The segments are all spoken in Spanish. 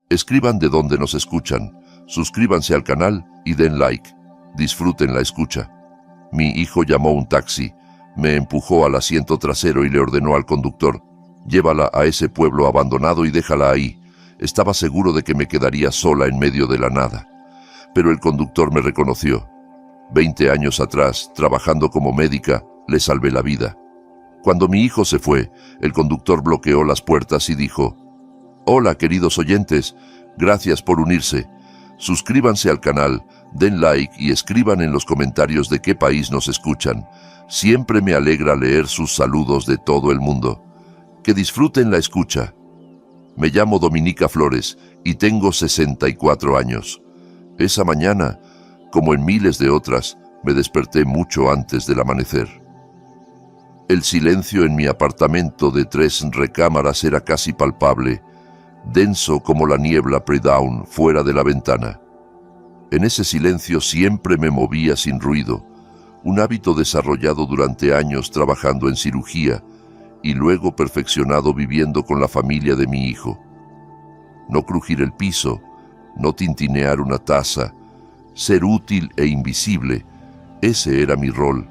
Escriban de dónde nos escuchan, suscríbanse al canal y den like. Disfruten la escucha. Mi hijo llamó un taxi, me empujó al asiento trasero y le ordenó al conductor: llévala a ese pueblo abandonado y déjala ahí. Estaba seguro de que me quedaría sola en medio de la nada. Pero el conductor me reconoció. 20 años atrás, trabajando como médica, le salvé la vida. Cuando mi hijo se fue, el conductor bloqueó las puertas y dijo: hola, queridos oyentes, gracias por unirse. Suscríbanse al canal, den like y escriban en los comentarios de qué país nos escuchan. Siempre me alegra leer sus saludos de todo el mundo. Que disfruten la escucha. Me llamo Dominica Flores y tengo 64 años. Esa mañana, como en miles de otras, me desperté mucho antes del amanecer. El silencio en mi apartamento de 3 recámaras era casi palpable, denso como la niebla pre-dawn fuera de la ventana. En ese silencio siempre me movía sin ruido, un hábito desarrollado durante años trabajando en cirugía y luego perfeccionado viviendo con la familia de mi hijo. No crujir el piso, no tintinear una taza, ser útil e invisible, ese era mi rol.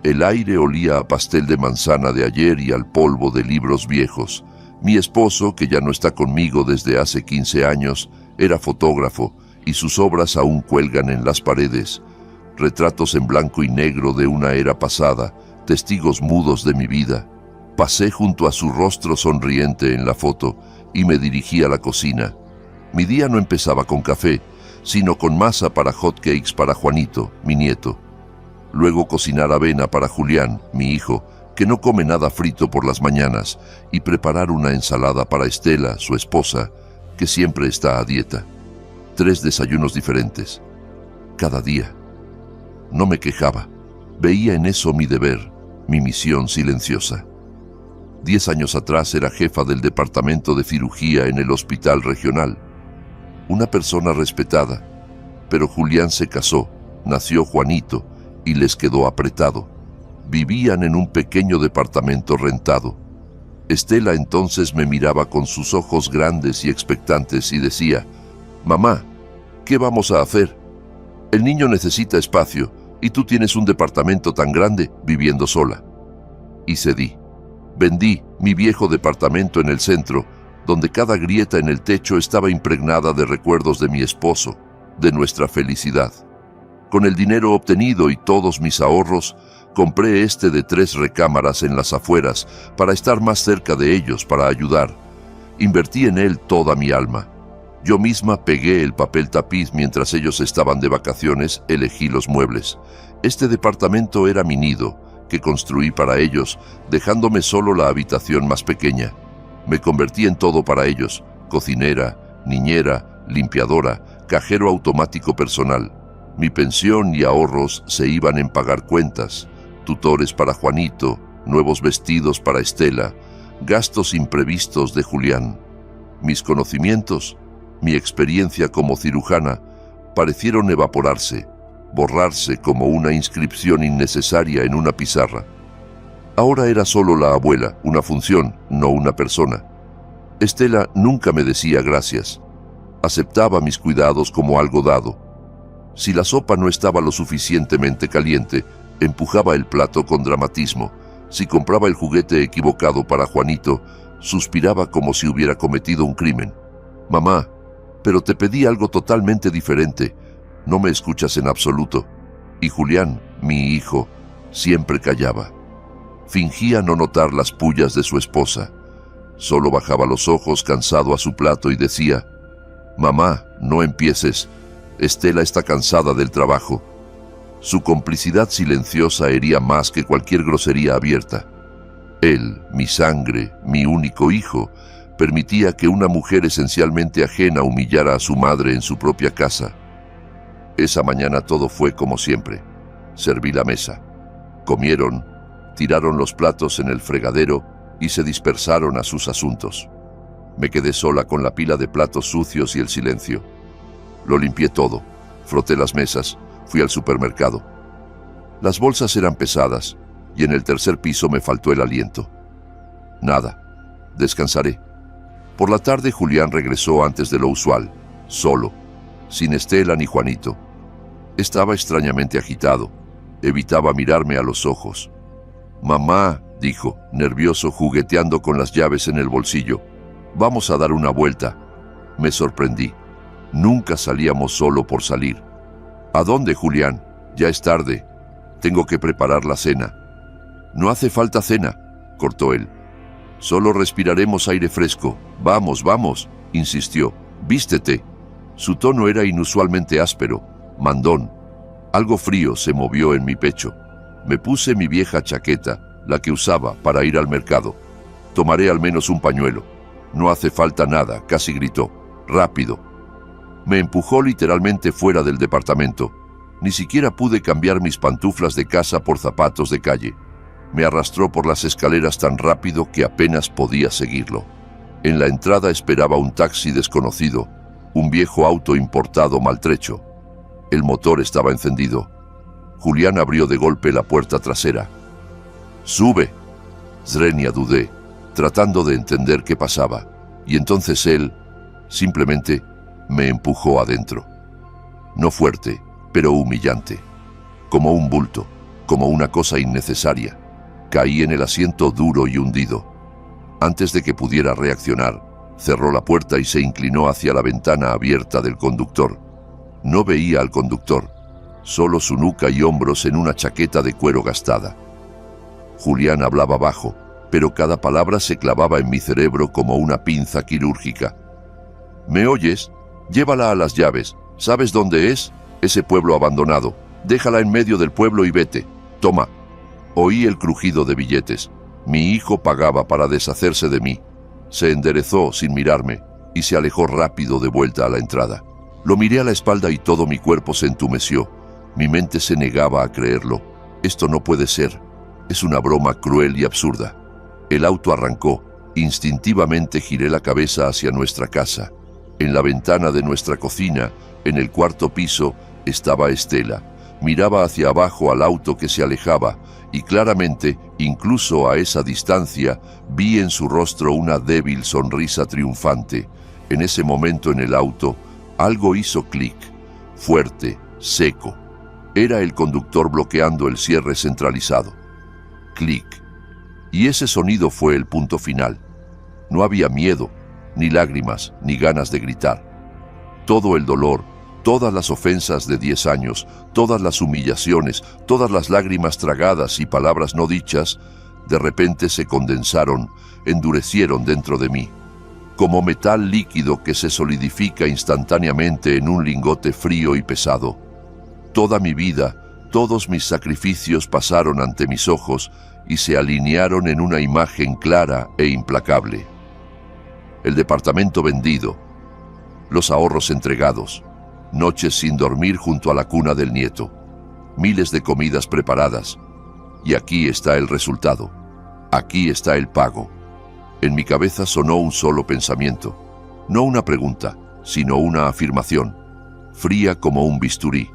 El aire olía a pastel de manzana de ayer y al polvo de libros viejos. Mi esposo, que ya no está conmigo desde hace 15 años, era fotógrafo y sus obras aún cuelgan en las paredes. Retratos en blanco y negro de una era pasada, testigos mudos de mi vida. Pasé junto a su rostro sonriente en la foto y me dirigí a la cocina. Mi día no empezaba con café, sino con masa para hot cakes para Juanito, mi nieto. Luego cocinar avena para Julián, mi hijo, que no come nada frito por las mañanas, y preparar una ensalada para Estela, su esposa, que siempre está a dieta. 3 desayunos diferentes, cada día. No me quejaba, veía en eso mi deber, mi misión silenciosa. 10 años atrás era jefa del departamento de cirugía en el hospital regional. Una persona respetada, pero Julián se casó, nació Juanito y les quedó apretado. Vivían en un pequeño departamento rentado. Estela entonces me miraba con sus ojos grandes y expectantes y decía: mamá, ¿qué vamos a hacer? El niño necesita espacio y tú tienes un departamento tan grande viviendo sola. Y cedí. Vendí mi viejo departamento en el centro, donde cada grieta en el techo estaba impregnada de recuerdos de mi esposo, de nuestra felicidad. Con el dinero obtenido y todos mis ahorros, compré este de 3 recámaras en las afueras para estar más cerca de ellos, para ayudar. Invertí en él toda mi alma. Yo misma pegué el papel tapiz mientras ellos estaban de vacaciones, elegí los muebles. Este departamento era mi nido, que construí para ellos, dejándome solo la habitación más pequeña. Me convertí en todo para ellos: cocinera, niñera, limpiadora, cajero automático personal. Mi pensión y ahorros se iban en pagar cuentas, tutores para Juanito, nuevos vestidos para Estela, gastos imprevistos de Julián. Mis conocimientos, mi experiencia como cirujana, parecieron evaporarse, borrarse como una inscripción innecesaria en una pizarra. Ahora era solo la abuela, una función, no una persona. Estela nunca me decía gracias. Aceptaba mis cuidados como algo dado. Si la sopa no estaba lo suficientemente caliente, empujaba el plato con dramatismo. Si compraba el juguete equivocado para Juanito, suspiraba como si hubiera cometido un crimen. Mamá, pero te pedí algo totalmente diferente. No me escuchas en absoluto. Y Julián, mi hijo, siempre callaba. Fingía no notar las pullas de su esposa. Solo bajaba los ojos cansado a su plato y decía: mamá, no empieces. Estela está cansada del trabajo. Su complicidad silenciosa hería más que cualquier grosería abierta. Él, mi sangre, mi único hijo, permitía que una mujer esencialmente ajena humillara a su madre en su propia casa. Esa mañana todo fue como siempre. Serví la mesa. Comieron, tiraron los platos en el fregadero y se dispersaron a sus asuntos. Me quedé sola con la pila de platos sucios y el silencio. Lo limpié todo, froté las mesas, fui al supermercado. Las bolsas eran pesadas y en el tercer piso me faltó el aliento. Nada, descansaré. Por la tarde Julián regresó antes de lo usual, solo, sin Estela ni Juanito. Estaba extrañamente agitado. Evitaba mirarme a los ojos. «Mamá», dijo, nervioso, jugueteando con las llaves en el bolsillo, «vamos a dar una vuelta». Me sorprendí. Nunca salíamos solo por salir. «¿A dónde, Julián? Ya es tarde. Tengo que preparar la cena». «No hace falta cena», cortó él. «Solo respiraremos aire fresco. Vamos, vamos», insistió. «Vístete». Su tono era inusualmente áspero, mandón. Algo frío se movió en mi pecho. Me puse mi vieja chaqueta, la que usaba para ir al mercado. «Tomaré al menos un pañuelo». «No hace falta nada», casi gritó. «Rápido». Me empujó literalmente fuera del departamento. Ni siquiera pude cambiar mis pantuflas de casa por zapatos de calle. Me arrastró por las escaleras tan rápido que apenas podía seguirlo. En la entrada esperaba un taxi desconocido, un viejo auto importado maltrecho. El motor estaba encendido. Julián abrió de golpe la puerta trasera. «¡Sube!» Zrenia, dudé, tratando de entender qué pasaba, y entonces él, simplemente, me empujó adentro. No fuerte, pero humillante. Como un bulto, como una cosa innecesaria. Caí en el asiento duro y hundido. Antes de que pudiera reaccionar, cerró la puerta y se inclinó hacia la ventana abierta del conductor. No veía al conductor, solo su nuca y hombros en una chaqueta de cuero gastada. Julián hablaba bajo, pero cada palabra se clavaba en mi cerebro como una pinza quirúrgica. «¿Me oyes? Llévala a las llaves. ¿Sabes dónde es? Ese pueblo abandonado. Déjala en medio del pueblo y vete. Toma». Oí el crujido de billetes. Mi hijo pagaba para deshacerse de mí. Se enderezó sin mirarme y se alejó rápido de vuelta a la entrada. Lo miré a la espalda y todo mi cuerpo se entumeció. Mi mente se negaba a creerlo. Esto no puede ser. Es una broma cruel y absurda. El auto arrancó. Instintivamente giré la cabeza hacia nuestra casa. En la ventana de nuestra cocina, en el cuarto piso, estaba Estela. Miraba hacia abajo al auto que se alejaba y claramente, incluso a esa distancia, vi en su rostro una débil sonrisa triunfante. En ese momento en el auto, algo hizo clic, fuerte, seco. Era el conductor bloqueando el cierre centralizado. Clic. Y ese sonido fue el punto final. No había miedo, ni lágrimas, ni ganas de gritar. Todo el dolor, todas las ofensas de 10 años, todas las humillaciones, todas las lágrimas tragadas y palabras no dichas, de repente se condensaron, endurecieron dentro de mí, como metal líquido que se solidifica instantáneamente en un lingote frío y pesado. Toda mi vida, todos mis sacrificios pasaron ante mis ojos y se alinearon en una imagen clara e implacable. El departamento vendido, los ahorros entregados, noches sin dormir junto a la cuna del nieto, miles de comidas preparadas, y aquí está el resultado, aquí está el pago. En mi cabeza sonó un solo pensamiento, no una pregunta, sino una afirmación, fría como un bisturí.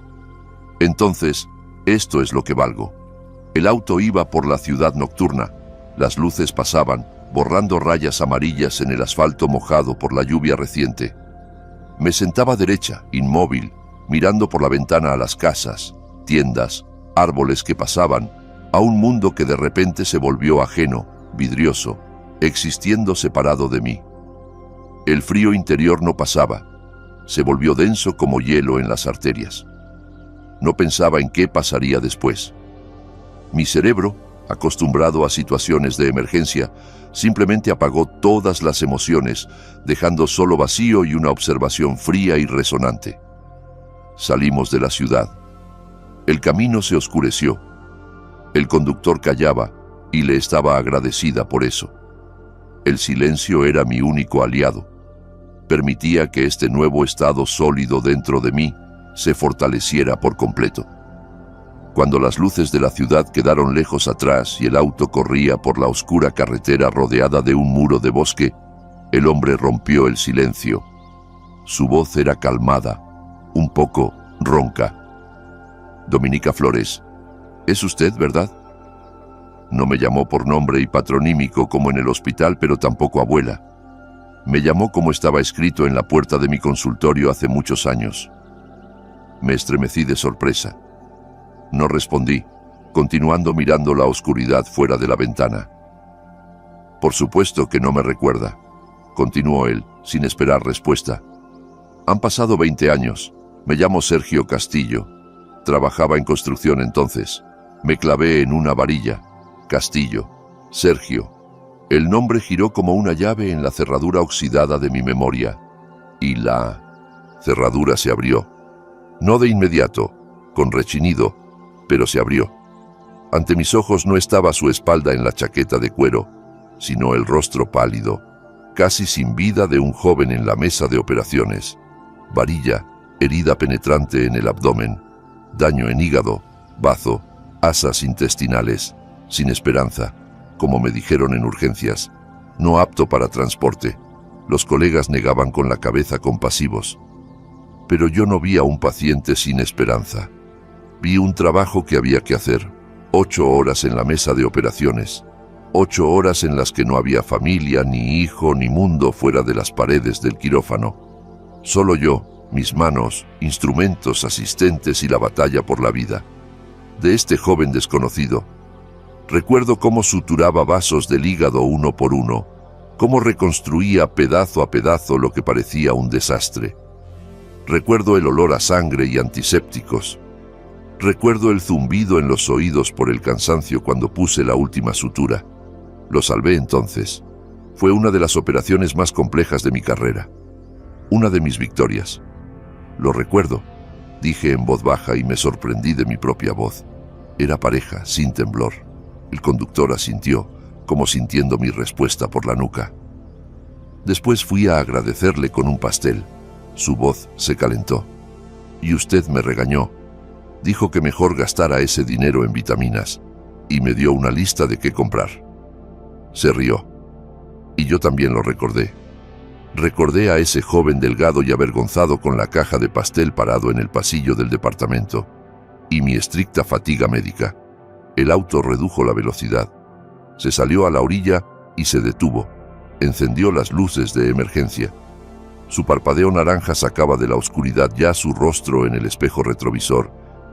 Entonces, esto es lo que valgo. El auto iba por la ciudad nocturna, las luces pasaban, borrando rayas amarillas en el asfalto mojado por la lluvia reciente. Me sentaba derecha, inmóvil, mirando por la ventana a las casas, tiendas, árboles que pasaban, a un mundo que de repente se volvió ajeno, vidrioso, existiendo separado de mí. El frío interior no pasaba, se volvió denso como hielo en las arterias. No pensaba en qué pasaría después. Mi cerebro, acostumbrado a situaciones de emergencia, simplemente apagó todas las emociones, dejando solo vacío y una observación fría y resonante. Salimos de la ciudad. El camino se oscureció. El conductor callaba y le estaba agradecida por eso. El silencio era mi único aliado. Permitía que este nuevo estado sólido dentro de mí se fortaleciera por completo. Cuando las luces de la ciudad quedaron lejos atrás y el auto corría por la oscura carretera rodeada de un muro de bosque, el hombre rompió el silencio. Su voz era calmada, un poco ronca. «Dominica Flores, ¿es usted, verdad?» No me llamó por nombre y patronímico como en el hospital, pero tampoco abuela. Me llamó como estaba escrito en la puerta de mi consultorio hace muchos años. Me estremecí de sorpresa. No respondí, continuando mirando la oscuridad fuera de la ventana. Por supuesto que no me recuerda, continuó él, sin esperar respuesta. Han pasado 20 años. Me llamo Sergio Castillo. Trabajaba en construcción entonces. Me clavé en una varilla. Castillo. Sergio. El nombre giró como una llave en la cerradura oxidada de mi memoria. Y la cerradura se abrió. No de inmediato, con rechinido, pero se abrió. Ante mis ojos no estaba su espalda en la chaqueta de cuero, sino el rostro pálido, casi sin vida de un joven en la mesa de operaciones. Varilla, herida penetrante en el abdomen, daño en hígado, bazo, asas intestinales, sin esperanza, como me dijeron en urgencias, no apto para transporte. Los colegas negaban con la cabeza compasivos. Pero yo no vi a un paciente sin esperanza. Vi un trabajo que había que hacer. 8 horas en la mesa de operaciones. 8 horas en las que no había familia, ni hijo, ni mundo fuera de las paredes del quirófano. Solo yo, mis manos, instrumentos, asistentes y la batalla por la vida. De este joven desconocido. Recuerdo cómo suturaba vasos del hígado uno por uno, cómo reconstruía pedazo a pedazo lo que parecía un desastre. Recuerdo el olor a sangre y antisépticos. Recuerdo el zumbido en los oídos por el cansancio cuando puse la última sutura. Lo salvé entonces. Fue una de las operaciones más complejas de mi carrera. Una de mis victorias. Lo recuerdo, dije en voz baja y me sorprendí de mi propia voz. Era pareja, sin temblor. El conductor asintió, como sintiendo mi respuesta por la nuca. Después fui a agradecerle con un pastel. Su voz se calentó. Y usted me regañó. Dijo que mejor gastara ese dinero en vitaminas, y me dio una lista de qué comprar. Se rió. Y yo también lo recordé. Recordé a ese joven delgado y avergonzado con la caja de pastel parado en el pasillo del departamento, y mi estricta fatiga médica. El auto redujo la velocidad. Se salió a la orilla y se detuvo. Encendió las luces de emergencia. Su parpadeo naranja sacaba de la oscuridad ya su rostro en el espejo retrovisor,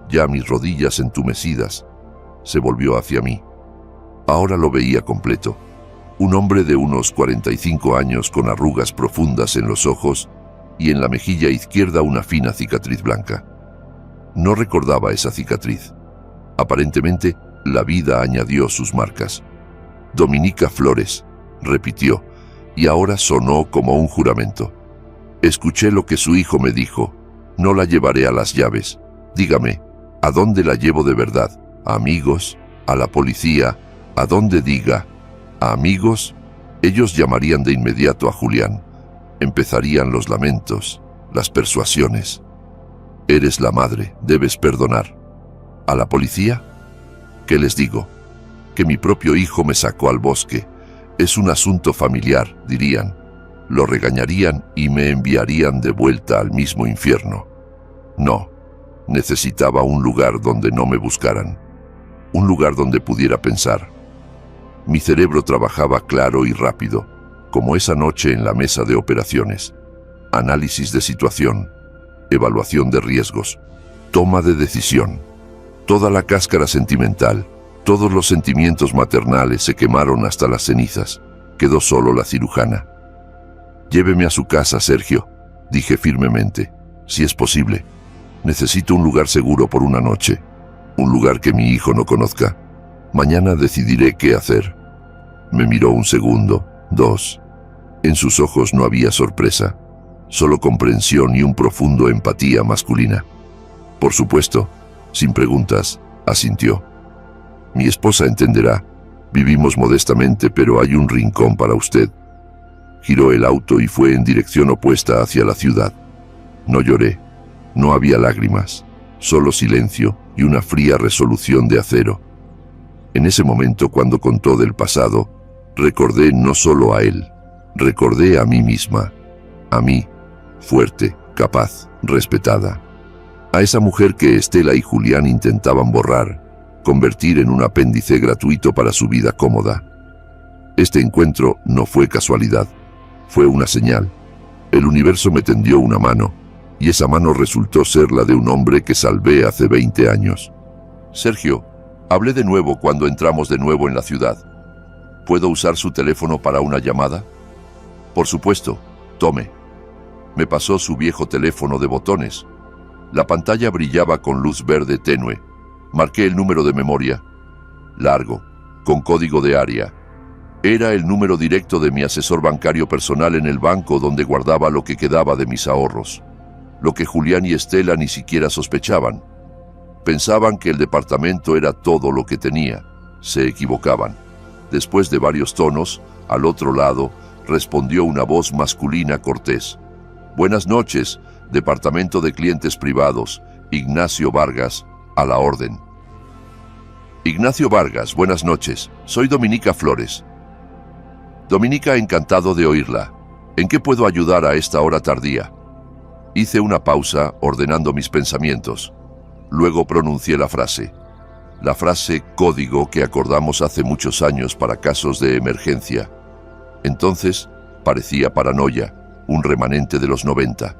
ya mis rodillas entumecidas. Se volvió hacia mí. Ahora lo veía completo. Un hombre de unos 45 años con arrugas profundas en los ojos y en la mejilla izquierda una fina cicatriz blanca. No recordaba esa cicatriz. Aparentemente, la vida añadió sus marcas. Dominica Flores, repitió, y ahora sonó como un juramento. Escuché lo que su hijo me dijo. No la llevaré a las llaves. Dígame, ¿a dónde la llevo de verdad? ¿A amigos? ¿A la policía? ¿A dónde diga? ¿A amigos? Ellos llamarían de inmediato a Julián. Empezarían los lamentos, las persuasiones. Eres la madre, debes perdonar. ¿A la policía? ¿Qué les digo? Que mi propio hijo me sacó al bosque. Es un asunto familiar, dirían. Lo regañarían y me enviarían de vuelta al mismo infierno. No, necesitaba un lugar donde no me buscaran. Un lugar donde pudiera pensar. Mi cerebro trabajaba claro y rápido, como esa noche en la mesa de operaciones. Análisis de situación, evaluación de riesgos, toma de decisión. Toda la cáscara sentimental, todos los sentimientos maternales se quemaron hasta las cenizas. Quedó solo la cirujana. Lléveme a su casa, Sergio, dije firmemente. Si es posible. Necesito un lugar seguro por una noche. Un lugar que mi hijo no conozca. Mañana decidiré qué hacer. Me miró un segundo, 2. En sus ojos no había sorpresa, solo comprensión y un profundo empatía masculina. Por supuesto, sin preguntas, asintió. Mi esposa entenderá. Vivimos modestamente, pero hay un rincón para usted. Giró el auto y fue en dirección opuesta hacia la ciudad. No lloré. No había lágrimas, solo silencio y una fría resolución de acero. En ese momento, cuando contó del pasado, recordé no solo a él, recordé a mí misma. A mí, fuerte, capaz, respetada. A esa mujer que Estela y Julián intentaban borrar, convertir en un apéndice gratuito para su vida cómoda. Este encuentro no fue casualidad. Fue una señal. El universo me tendió una mano, y esa mano resultó ser la de un hombre que salvé hace 20 años. Sergio, hablé de nuevo cuando entramos de nuevo en la ciudad. ¿Puedo usar su teléfono para una llamada? Por supuesto, tome. Me pasó su viejo teléfono de botones. La pantalla brillaba con luz verde tenue. Marqué el número de memoria. Largo, con código de área. Era el número directo de mi asesor bancario personal en el banco donde guardaba lo que quedaba de mis ahorros. Lo que Julián y Estela ni siquiera sospechaban. Pensaban que el departamento era todo lo que tenía. Se equivocaban. Después de varios tonos, al otro lado, respondió una voz masculina cortés. Buenas noches, Departamento de Clientes Privados, Ignacio Vargas, a la orden. Ignacio Vargas, buenas noches. Soy Dominica Flores. Dominica, encantado de oírla. ¿En qué puedo ayudar a esta hora tardía? Hice una pausa, ordenando mis pensamientos. Luego pronuncié la frase código que acordamos hace muchos años para casos de emergencia. Entonces, parecía paranoia, un remanente de los 90.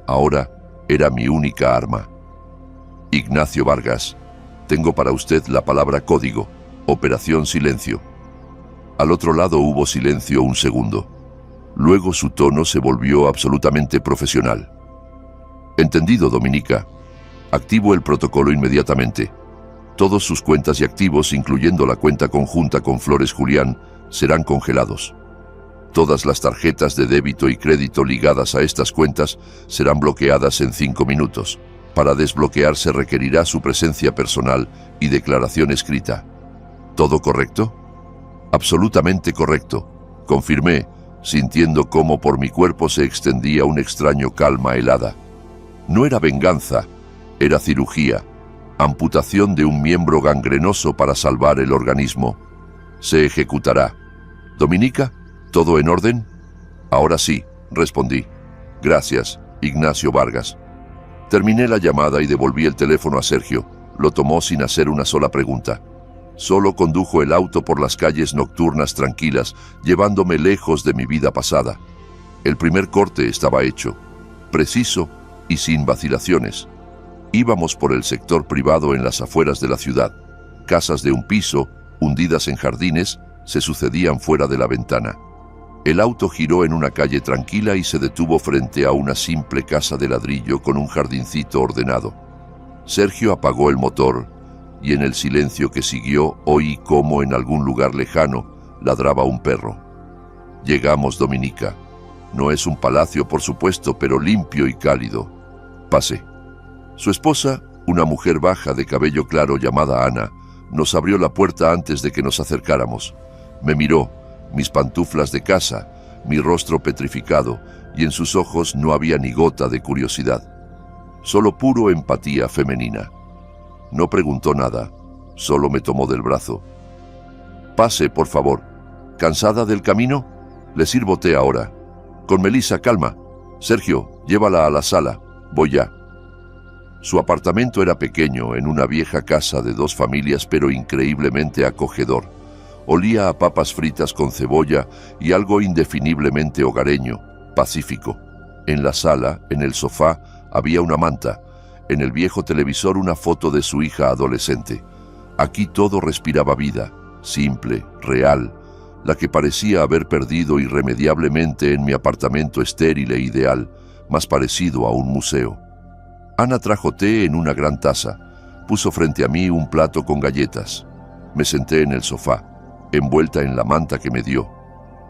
Ahora, era mi única arma. Ignacio Vargas, tengo para usted la palabra código, Operación Silencio. Al otro lado hubo silencio un segundo. Luego su tono se volvió absolutamente profesional. Entendido, Dominica. Activo el protocolo inmediatamente. Todos sus cuentas y activos, incluyendo la cuenta conjunta con Flores Julián, serán congelados. Todas las tarjetas de débito y crédito ligadas a estas cuentas serán bloqueadas en 5 minutos. Para desbloquearse requerirá su presencia personal y declaración escrita. ¿Todo correcto? Absolutamente correcto, confirmé, sintiendo cómo por mi cuerpo se extendía un extraño calma helada. No era venganza, era cirugía, amputación de un miembro gangrenoso para salvar el organismo. Se ejecutará. Dominica, ¿todo en orden? Ahora sí, respondí. Gracias, Ignacio Vargas. Terminé la llamada y devolví el teléfono a Sergio. Lo tomó sin hacer una sola pregunta. Solo condujo el auto por las calles nocturnas tranquilas, llevándome lejos de mi vida pasada. El primer corte estaba hecho, preciso y sin vacilaciones. Íbamos por el sector privado en las afueras de la ciudad. Casas de un piso, hundidas en jardines, se sucedían fuera de la ventana. El auto giró en una calle tranquila y se detuvo frente a una simple casa de ladrillo con un jardincito ordenado. Sergio apagó el motor y en el silencio que siguió oí cómo en algún lugar lejano ladraba un perro. Llegamos, Dominica. No es un palacio, por supuesto, pero limpio y cálido. Pase. Su esposa, una mujer baja de cabello claro llamada Ana, nos abrió la puerta antes de que nos acercáramos. Me miró, mis pantuflas de casa, mi rostro petrificado, y en sus ojos no había ni gota de curiosidad. Solo puro empatía femenina. No preguntó nada, solo me tomó del brazo. Pase, por favor. ¿Cansada del camino? Le sirvo té ahora. Con Melissa, calma. Sergio, llévala a la sala. Voy ya. Su apartamento era pequeño, en una vieja casa de 2 familias, pero increíblemente acogedor. Olía a papas fritas con cebolla y algo indefiniblemente hogareño, pacífico. En la sala, en el sofá, había una manta. En el viejo televisor una foto de su hija adolescente. Aquí todo respiraba vida, simple, real, la que parecía haber perdido irremediablemente en mi apartamento estéril e ideal, más parecido a un museo. Ana trajo té en una gran taza, puso frente a mí un plato con galletas. Me senté en el sofá, envuelta en la manta que me dio,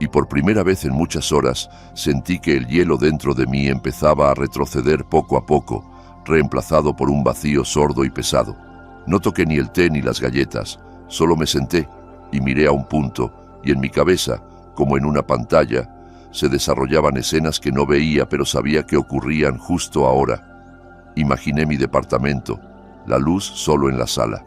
y por primera vez en muchas horas sentí que el hielo dentro de mí empezaba a retroceder poco a poco, reemplazado por un vacío sordo y pesado. No toqué ni el té ni las galletas, solo me senté y miré a un punto, y en mi cabeza, como en una pantalla, se desarrollaban escenas que no veía pero sabía que ocurrían justo ahora. Imaginé mi departamento, la luz solo en la sala.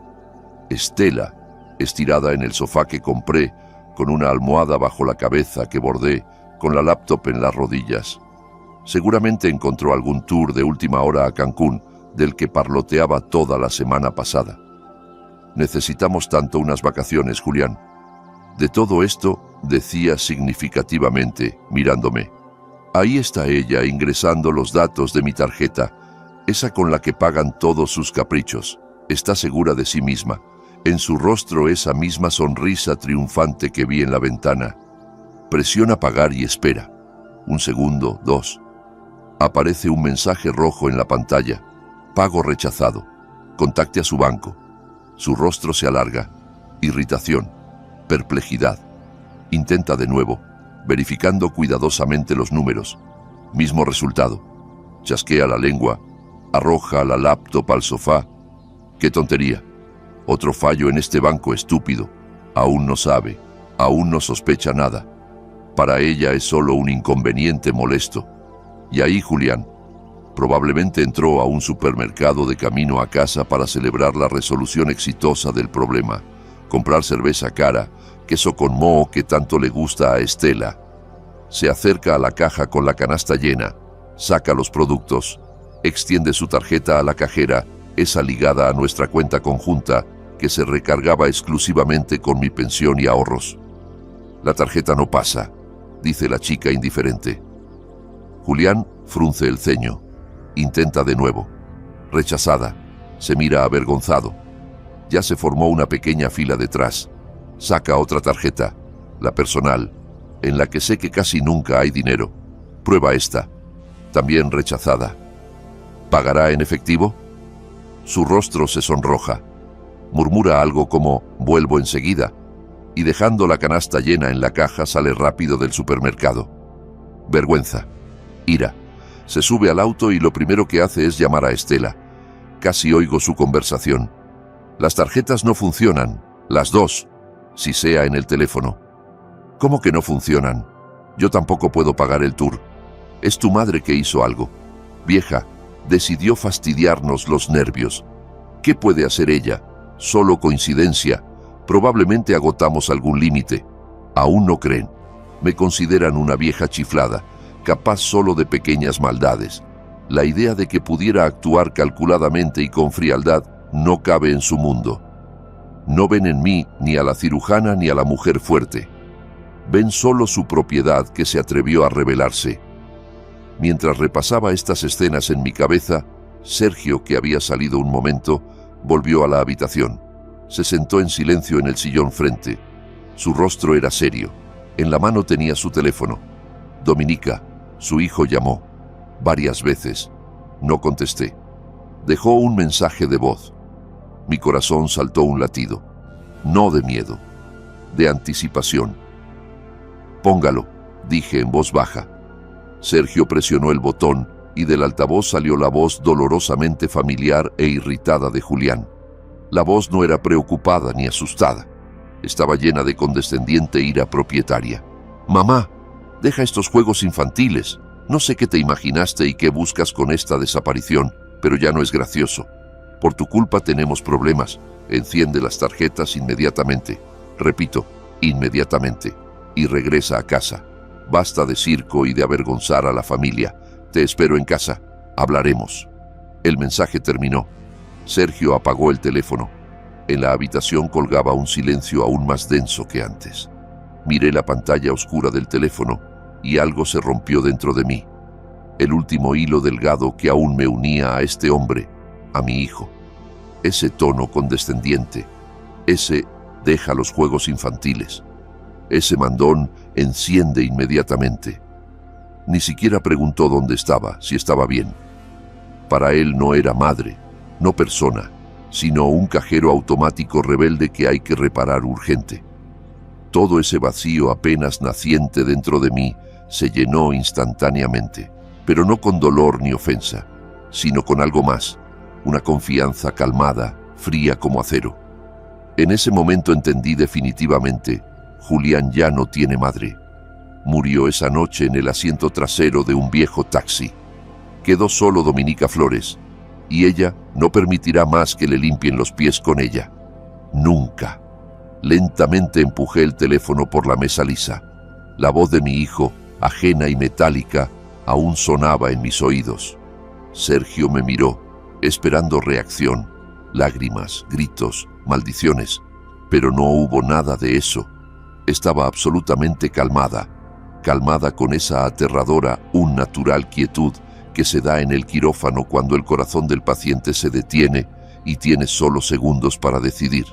Estela, estirada en el sofá que compré, con una almohada bajo la cabeza que bordé, con la laptop en las rodillas. Seguramente encontró algún tour de última hora a Cancún, del que parloteaba toda la semana pasada. Necesitamos tanto unas vacaciones, Julián. De todo esto, decía significativamente, mirándome. Ahí está ella ingresando los datos de mi tarjeta, esa con la que pagan todos sus caprichos. Está segura de sí misma. En su rostro esa misma sonrisa triunfante que vi en la ventana. Presiona pagar y espera. 1 segundo, 2. Aparece un mensaje rojo en la pantalla. Pago rechazado. Contacte a su banco. Su rostro se alarga. Irritación. Perplejidad. Intenta de nuevo, verificando cuidadosamente los números. Mismo resultado. Chasquea la lengua. Arroja la laptop al sofá. ¡Qué tontería! Otro fallo en este banco estúpido. Aún no sabe. Aún no sospecha nada. Para ella es solo un inconveniente molesto. Y ahí Julián. Probablemente entró a un supermercado de camino a casa para celebrar la resolución exitosa del problema. Comprar cerveza cara, queso con moho que tanto le gusta a Estela. Se acerca a la caja con la canasta llena, saca los productos, extiende su tarjeta a la cajera, esa ligada a nuestra cuenta conjunta, que se recargaba exclusivamente con mi pensión y ahorros. La tarjeta no pasa, dice la chica indiferente. Julián frunce el ceño. Intenta de nuevo. Rechazada. Se mira avergonzado. Ya se formó una pequeña fila detrás. Saca otra tarjeta, la personal, en la que sé que casi nunca hay dinero. Prueba esta. También rechazada. ¿Pagará en efectivo? Su rostro se sonroja. Murmura algo como «vuelvo enseguida», y dejando la canasta llena en la caja sale rápido del supermercado. Vergüenza. Ira. Se sube al auto y lo primero que hace es llamar a Estela. Casi oigo su conversación. Las tarjetas no funcionan, las dos, si sea en el teléfono. ¿Cómo que no funcionan? Yo tampoco puedo pagar el tour. Es tu madre que hizo algo. Vieja, decidió fastidiarnos los nervios. ¿Qué puede hacer ella? Solo coincidencia. Probablemente agotamos algún límite. Aún no creen. Me consideran una vieja chiflada, capaz solo de pequeñas maldades. La idea de que pudiera actuar calculadamente y con frialdad no cabe en su mundo. No ven en mí ni a la cirujana ni a la mujer fuerte. Ven solo su propiedad que se atrevió a rebelarse. Mientras repasaba estas escenas en mi cabeza, Sergio, que había salido un momento, volvió a la habitación. Se sentó en silencio en el sillón frente. Su rostro era serio. En la mano tenía su teléfono. Dominica, su hijo, llamó. Varias veces. No contesté. Dejó un mensaje de voz. Mi corazón saltó un latido. No de miedo, de anticipación. Póngalo, dije en voz baja. Sergio presionó el botón y del altavoz salió la voz dolorosamente familiar e irritada de Julián. La voz no era preocupada ni asustada. Estaba llena de condescendiente ira propietaria. «Mamá, deja estos juegos infantiles. No sé qué te imaginaste y qué buscas con esta desaparición, pero ya no es gracioso. Por tu culpa tenemos problemas. Enciende las tarjetas inmediatamente. Repito, inmediatamente. Y regresa a casa. Basta de circo y de avergonzar a la familia. Te espero en casa. Hablaremos». El mensaje terminó. Sergio apagó el teléfono. En la habitación colgaba un silencio aún más denso que antes. Miré la pantalla oscura del teléfono y algo se rompió dentro de mí. El último hilo delgado que aún me unía a este hombre, a mi hijo. Ese tono condescendiente. Ese «deja los juegos infantiles». Ese mandón «enciende inmediatamente». Ni siquiera preguntó dónde estaba, si estaba bien. Para él no era madre, no persona, sino un cajero automático rebelde que hay que reparar urgente. Todo ese vacío apenas naciente dentro de mí se llenó instantáneamente, pero no con dolor ni ofensa, sino con algo más, una confianza calmada, fría como acero. En ese momento entendí definitivamente, Julián ya no tiene madre. Murió esa noche en el asiento trasero de un viejo taxi. Quedó solo Dominica Flores, y ella no permitirá más que le limpien los pies con ella. Nunca. Lentamente empujé el teléfono por la mesa lisa. La voz de mi hijo, ajena y metálica, aún sonaba en mis oídos. Sergio me miró, esperando reacción, lágrimas, gritos, maldiciones, pero no hubo nada de eso. Estaba absolutamente calmada, calmada con esa aterradora, un natural quietud que se da en el quirófano cuando el corazón del paciente se detiene y tiene solo segundos para decidir.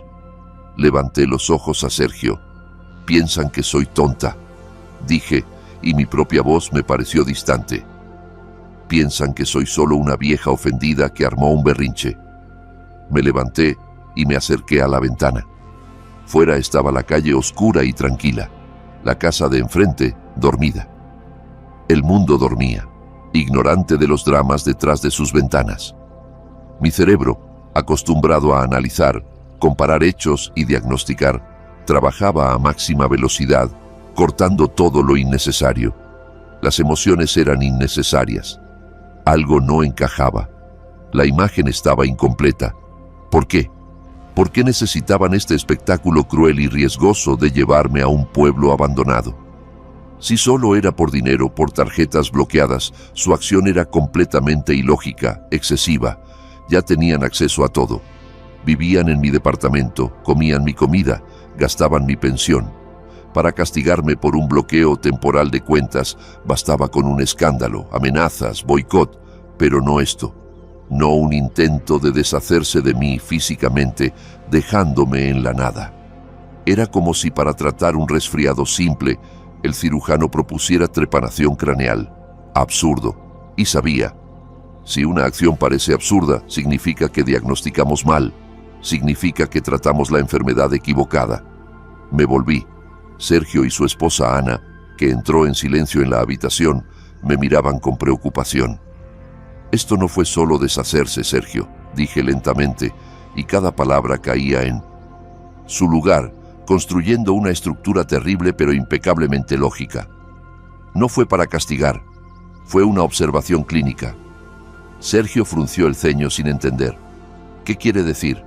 Levanté los ojos a Sergio. «Piensan que soy tonta», dije, y mi propia voz me pareció distante. «Piensan que soy solo una vieja ofendida que armó un berrinche». Me levanté y me acerqué a la ventana. Fuera estaba la calle oscura y tranquila, la casa de enfrente dormida. El mundo dormía, ignorante de los dramas detrás de sus ventanas. Mi cerebro, acostumbrado a analizar, comparar hechos y diagnosticar, trabajaba a máxima velocidad, cortando todo lo innecesario. Las emociones eran innecesarias. Algo no encajaba. La imagen estaba incompleta. ¿Por qué? ¿Por qué necesitaban este espectáculo cruel y riesgoso de llevarme a un pueblo abandonado? Si solo era por dinero, por tarjetas bloqueadas, su acción era completamente ilógica, excesiva. Ya tenían acceso a todo. Vivían en mi departamento, comían mi comida, gastaban mi pensión. Para castigarme por un bloqueo temporal de cuentas, bastaba con un escándalo, amenazas, boicot, pero no esto. No un intento de deshacerse de mí físicamente, dejándome en la nada. Era como si para tratar un resfriado simple, el cirujano propusiera trepanación craneal. Absurdo. Y sabía. Si una acción parece absurda, significa que diagnosticamos mal. Significa que tratamos la enfermedad equivocada. Me volví. Sergio y su esposa Ana, que entró en silencio en la habitación, me miraban con preocupación. «Esto no fue solo deshacerse, Sergio», dije lentamente, y cada palabra caía en su lugar, construyendo una estructura terrible pero impecablemente lógica. No fue para castigar, fue una observación clínica. Sergio frunció el ceño sin entender. «¿Qué quiere decir?»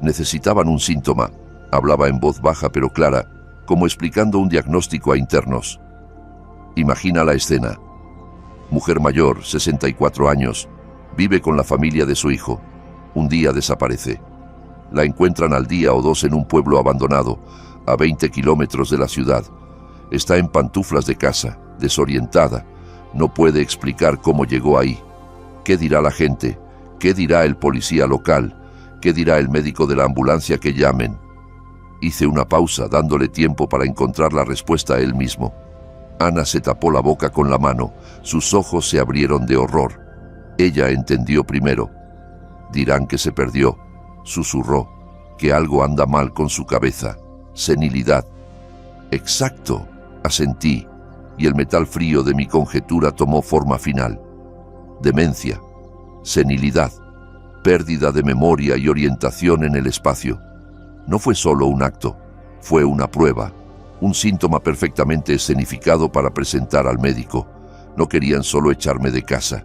«Necesitaban un síntoma», hablaba en voz baja pero clara, como explicando un diagnóstico a internos. Imagina la escena. Mujer mayor, 64 años, vive con la familia de su hijo. Un día desaparece. La encuentran al día o dos en un pueblo abandonado, a 20 kilómetros de la ciudad. Está en pantuflas de casa, desorientada. No puede explicar cómo llegó ahí. ¿Qué dirá la gente? ¿Qué dirá el policía local? ¿Qué dirá el médico de la ambulancia que llamen? Hice una pausa, dándole tiempo para encontrar la respuesta a él mismo. Ana se tapó la boca con la mano. Sus ojos se abrieron de horror. Ella entendió primero. «Dirán que se perdió», susurró, «que algo anda mal con su cabeza. Senilidad». «Exacto», asentí, y el metal frío de mi conjetura tomó forma final. Demencia, senilidad, pérdida de memoria y orientación en el espacio. No fue solo un acto, fue una prueba. Un síntoma perfectamente escenificado para presentar al médico. No querían solo echarme de casa,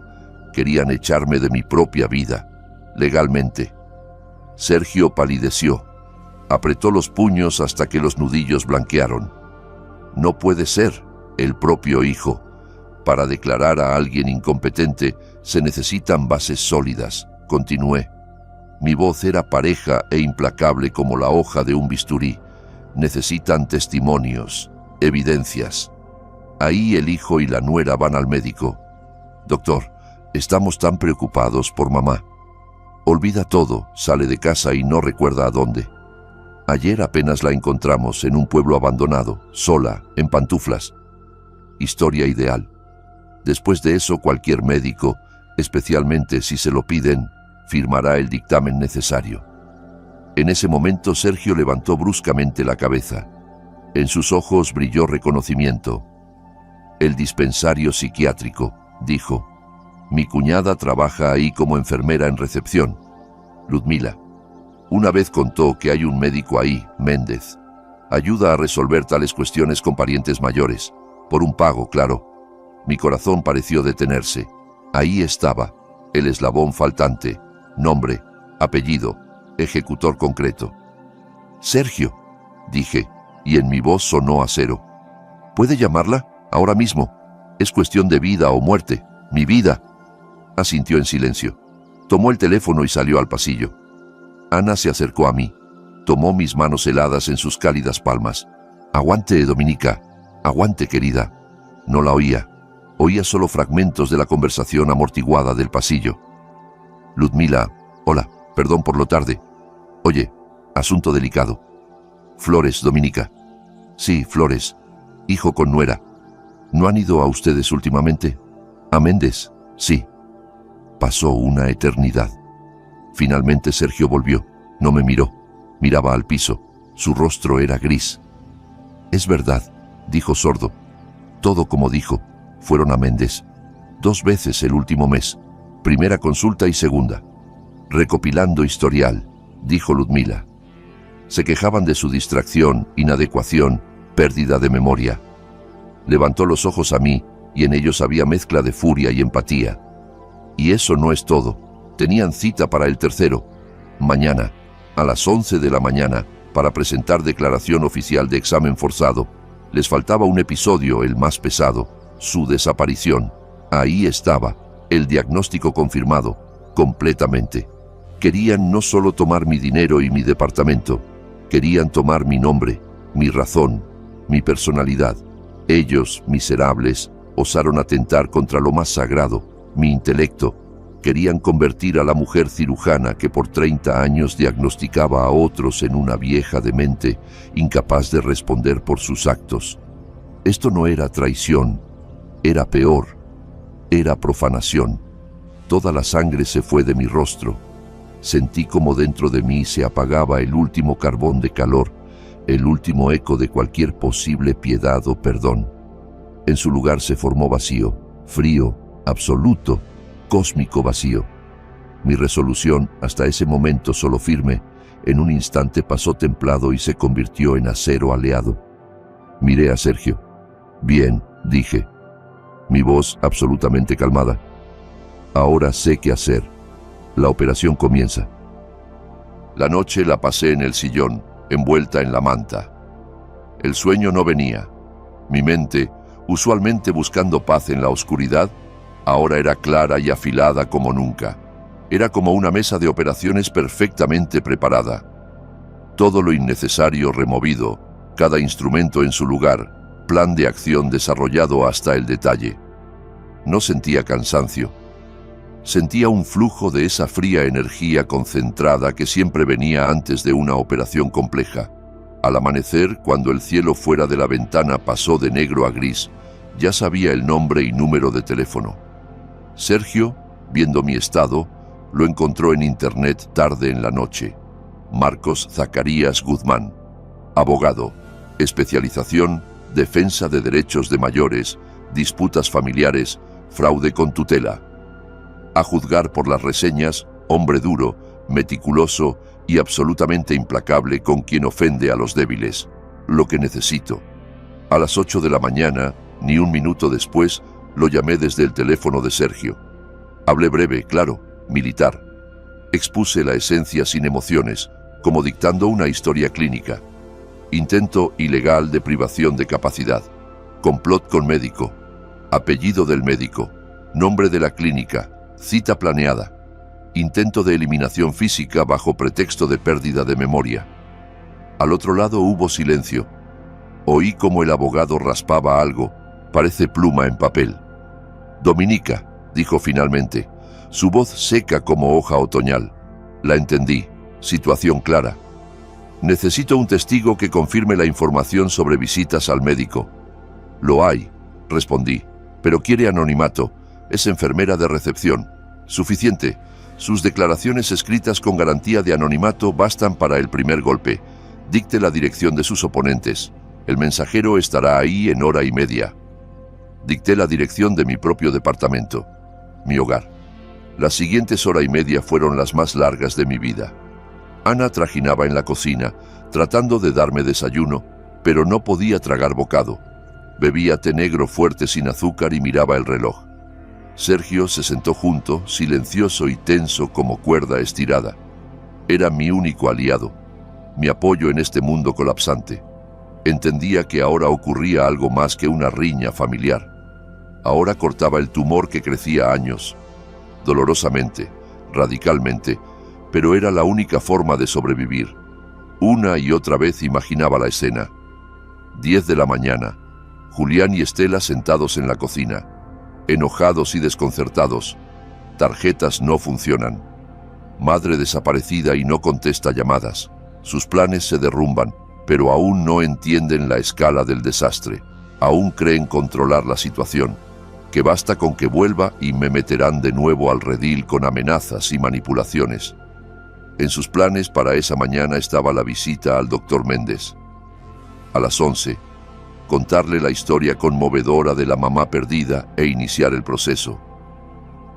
querían echarme de mi propia vida, legalmente. Sergio palideció, apretó los puños hasta que los nudillos blanquearon. No puede ser, el propio hijo. Para declarar a alguien incompetente se necesitan bases sólidas, continué. Mi voz era pareja e implacable como la hoja de un bisturí. Necesitan testimonios, evidencias. Ahí el hijo y la nuera van al médico. «Doctor, estamos tan preocupados por mamá». Olvida todo, sale de casa y no recuerda a dónde. Ayer apenas la encontramos en un pueblo abandonado, sola, en pantuflas. Historia ideal. Después de eso, cualquier médico, especialmente si se lo piden, firmará el dictamen necesario. En ese momento Sergio levantó bruscamente la cabeza. En sus ojos brilló reconocimiento. «El dispensario psiquiátrico», dijo. «Mi cuñada trabaja ahí como enfermera en recepción. Ludmila. Una vez contó que hay un médico ahí, Méndez. Ayuda a resolver tales cuestiones con parientes mayores. Por un pago, claro». Mi corazón pareció detenerse. Ahí estaba, el eslabón faltante. Nombre, apellido, ejecutor concreto. «Sergio», dije, y en mi voz sonó acero. «¿Puede llamarla? Ahora mismo. Es cuestión de vida o muerte. Mi vida». Asintió en silencio. Tomó el teléfono y salió al pasillo. Ana se acercó a mí. Tomó mis manos heladas en sus cálidas palmas. Aguante, Dominica. Aguante, querida. No la oía. Oía solo fragmentos de la conversación amortiguada del pasillo. Ludmila. Hola, perdón por lo tarde. Oye, asunto delicado. Flores, Dominica. Sí, Flores. Hijo con nuera. ¿No han ido a ustedes últimamente? ¿A Méndez? Sí. Pasó una eternidad. Finalmente Sergio volvió. No me miró. Miraba al piso. Su rostro era gris. Es verdad, dijo sordo. Todo como dijo. Fueron a Méndez. 2 veces el último mes. Primera consulta y segunda. Recopilando historial, dijo Ludmila. Se quejaban de su distracción, inadecuación, pérdida de memoria. Levantó los ojos a mí y en ellos había mezcla de furia y empatía. Y eso no es todo. Tenían cita para el tercero. Mañana, a las 11 de la mañana, para presentar declaración oficial de examen forzado. Les faltaba un episodio, el más pesado, su desaparición. Ahí estaba, el diagnóstico confirmado, completamente. Querían no solo tomar mi dinero y mi departamento, querían tomar mi nombre, mi razón, mi personalidad. Ellos, miserables, osaron atentar contra lo más sagrado, mi intelecto. Querían convertir a la mujer cirujana que por 30 años diagnosticaba a otros en una vieja demente, incapaz de responder por sus actos. Esto no era traición, era peor, era profanación. Toda la sangre se fue de mi rostro. Sentí como dentro de mí se apagaba el último carbón de calor, el último eco de cualquier posible piedad o perdón. En su lugar se formó vacío, frío, absoluto, cósmico vacío. Mi resolución, hasta ese momento solo firme, en un instante pasó templado y se convirtió en acero aleado. Miré a Sergio. Bien, dije. Mi voz absolutamente calmada. Ahora sé qué hacer. La operación comienza. La noche la pasé en el sillón, envuelta en la manta. El sueño no venía. Mi mente, usualmente buscando paz en la oscuridad, ahora era clara y afilada como nunca. Era como una mesa de operaciones perfectamente preparada. Todo lo innecesario removido, cada instrumento en su lugar, plan de acción desarrollado hasta el detalle. No sentía cansancio. Sentía un flujo de esa fría energía concentrada que siempre venía antes de una operación compleja. Al amanecer, cuando el cielo fuera de la ventana pasó de negro a gris, ya sabía el nombre y número de teléfono. Sergio, viendo mi estado, lo encontró en internet tarde en la noche. Marcos Zacarías Guzmán, abogado, especialización, defensa de derechos de mayores, disputas familiares, fraude con tutela. A juzgar por las reseñas, hombre duro, meticuloso y absolutamente implacable con quien ofende a los débiles. Lo que necesito. A las 8 de la mañana, ni un minuto después, lo llamé desde el teléfono de Sergio. Hablé breve, claro, militar. Expuse la esencia sin emociones, como dictando una historia clínica. Intento ilegal de privación de capacidad. Complot con médico. Apellido del médico. Nombre de la clínica. Cita planeada. Intento de eliminación física bajo pretexto de pérdida de memoria. Al otro lado hubo silencio. Oí como el abogado raspaba algo. Parece pluma en papel. Dominica, dijo finalmente, su voz seca como hoja otoñal. La entendí. Situación clara. Necesito un testigo que confirme la información sobre visitas al médico. Lo hay, respondí, pero quiere anonimato. Es enfermera de recepción. Suficiente. Sus declaraciones escritas con garantía de anonimato bastan para el primer golpe. Dicte la dirección de sus oponentes. El mensajero estará ahí en hora y media. Dicté la dirección de mi propio departamento, mi hogar. Las siguientes hora y media fueron las más largas de mi vida. Ana trajinaba en la cocina, tratando de darme desayuno, pero no podía tragar bocado. Bebía té negro fuerte sin azúcar y miraba el reloj. Sergio se sentó junto, silencioso y tenso como cuerda estirada. Era mi único aliado, mi apoyo en este mundo colapsante. Entendía que ahora ocurría algo más que una riña familiar. Ahora cortaba el tumor que crecía años, dolorosamente, radicalmente, pero era la única forma de sobrevivir. Una y otra vez imaginaba la escena. 10 de la mañana. Julián y Estela sentados en la cocina, enojados y desconcertados. Tarjetas no funcionan. Madre desaparecida y no contesta llamadas. Sus planes se derrumban, pero aún no entienden la escala del desastre. Aún creen controlar la situación, que basta con que vuelva y me meterán de nuevo al redil con amenazas y manipulaciones. En sus planes para esa mañana estaba la visita al doctor Méndez. A las 11, contarle la historia conmovedora de la mamá perdida e iniciar el proceso.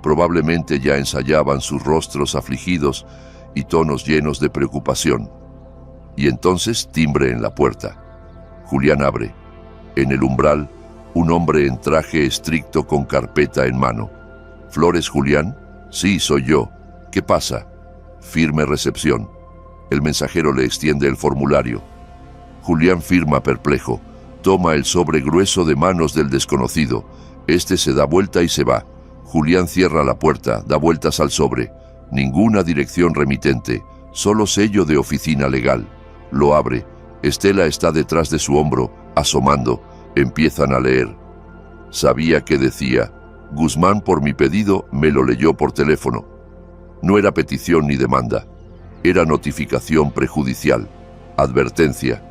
Probablemente ya ensayaban sus rostros afligidos y tonos llenos de preocupación. Y entonces timbre en la puerta. Julián abre. En el umbral, un hombre en traje estricto con carpeta en mano. ¿Flores, Julián? Sí, soy yo. ¿Qué pasa? Firme recepción. El mensajero le extiende el formulario. Julián firma perplejo. Toma el sobre grueso de manos del desconocido. Este se da vuelta y se va. Julián cierra la puerta, da vueltas al sobre. Ninguna dirección remitente, solo sello de oficina legal. Lo abre. Estela está detrás de su hombro, asomando. Empiezan a leer. Sabía que decía: Guzmán, por mi pedido, me lo leyó por teléfono. No era petición ni demanda. Era notificación prejudicial. Advertencia.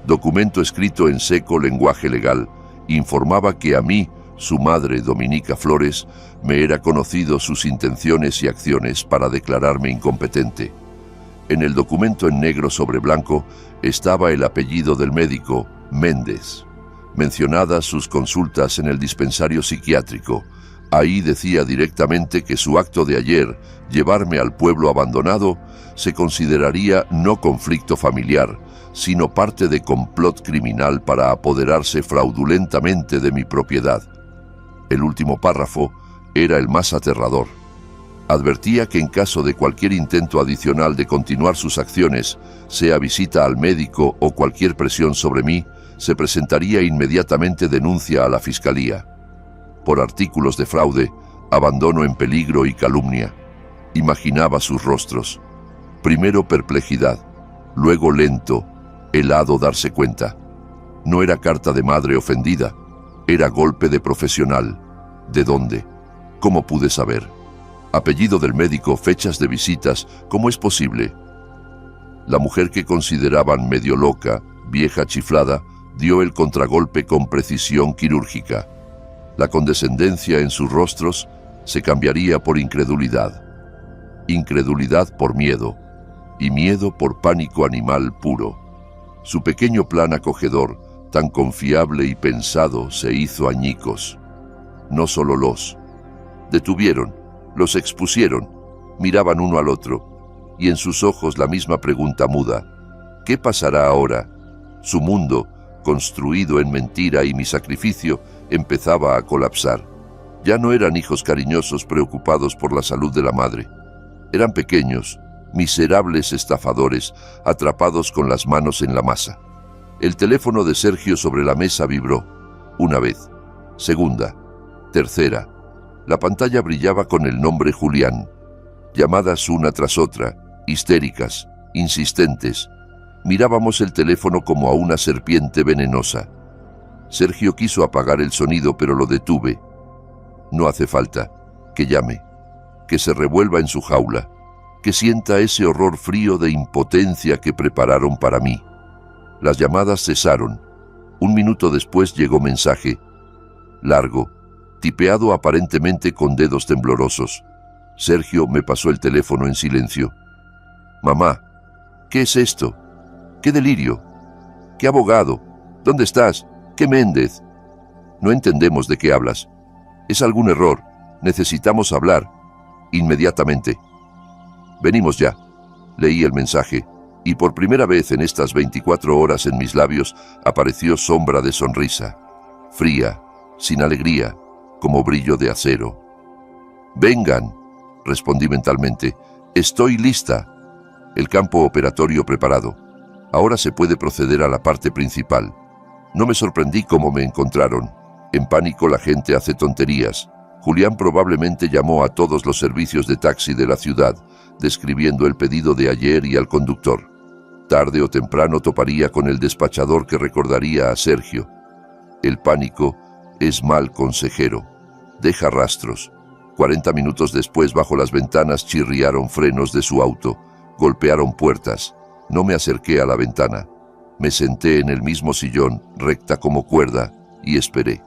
Documento escrito en seco lenguaje legal. Informaba que a mí, su madre, Dominica Flores, me era conocido sus intenciones y acciones para declararme incompetente. En el documento en negro sobre blanco estaba el apellido del médico, Méndez. Mencionadas sus consultas en el dispensario psiquiátrico. Ahí decía directamente que su acto de ayer, llevarme al pueblo abandonado, se consideraría no conflicto familiar, sino parte de complot criminal para apoderarse fraudulentamente de mi propiedad. El último párrafo era el más aterrador. Advertía que en caso de cualquier intento adicional de continuar sus acciones, sea visita al médico o cualquier presión sobre mí, se presentaría inmediatamente denuncia a la Fiscalía. Por artículos de fraude, abandono en peligro y calumnia. Imaginaba sus rostros. Primero perplejidad, luego lento, helado darse cuenta. No era carta de madre ofendida, era golpe de profesional. ¿De dónde? ¿Cómo pude saber? Apellido del médico, fechas de visitas, ¿cómo es posible? La mujer que consideraban medio loca, vieja chiflada, dio el contragolpe con precisión quirúrgica. La condescendencia en sus rostros se cambiaría por incredulidad. Incredulidad por miedo, y miedo por pánico animal puro. Su pequeño plan acogedor, tan confiable y pensado, se hizo añicos. No solo los detuvieron, los expusieron, miraban uno al otro, y en sus ojos la misma pregunta muda: ¿qué pasará ahora? Su mundo, construido en mentira y mi sacrificio, empezaba a colapsar. Ya no eran hijos cariñosos preocupados por la salud de la madre. Eran pequeños, miserables estafadores, atrapados con las manos en la masa. El teléfono de Sergio sobre la mesa vibró. Una vez, segunda, tercera. La pantalla brillaba con el nombre Julián. Llamadas una tras otra, histéricas, insistentes. Mirábamos el teléfono como a una serpiente venenosa. Sergio quiso apagar el sonido, pero lo detuve. No hace falta. Que llame. Que se revuelva en su jaula. Que sienta ese horror frío de impotencia que prepararon para mí. Las llamadas cesaron. Un minuto después llegó mensaje. Largo, tipeado aparentemente con dedos temblorosos. Sergio me pasó el teléfono en silencio. Mamá, ¿qué es esto? ¿Qué delirio? ¿Qué abogado? ¿Dónde estás? ¿Qué Méndez? No entendemos de qué hablas. Es algún error. Necesitamos hablar. Inmediatamente. Venimos ya. Leí el mensaje, y por primera vez en estas 24 horas en mis labios apareció sombra de sonrisa. Fría, sin alegría, como brillo de acero. «Vengan», respondí mentalmente. «Estoy lista». El campo operatorio preparado. Ahora se puede proceder a la parte principal. No me sorprendí cómo me encontraron. En pánico la gente hace tonterías. Julián probablemente llamó a todos los servicios de taxi de la ciudad, describiendo el pedido de ayer y al conductor. Tarde o temprano toparía con el despachador que recordaría a Sergio. El pánico es mal consejero. Deja rastros. 40 minutos después, bajo las ventanas chirriaron frenos de su auto, golpearon puertas. No me acerqué a la ventana. Me senté en el mismo sillón, recta como cuerda, y esperé.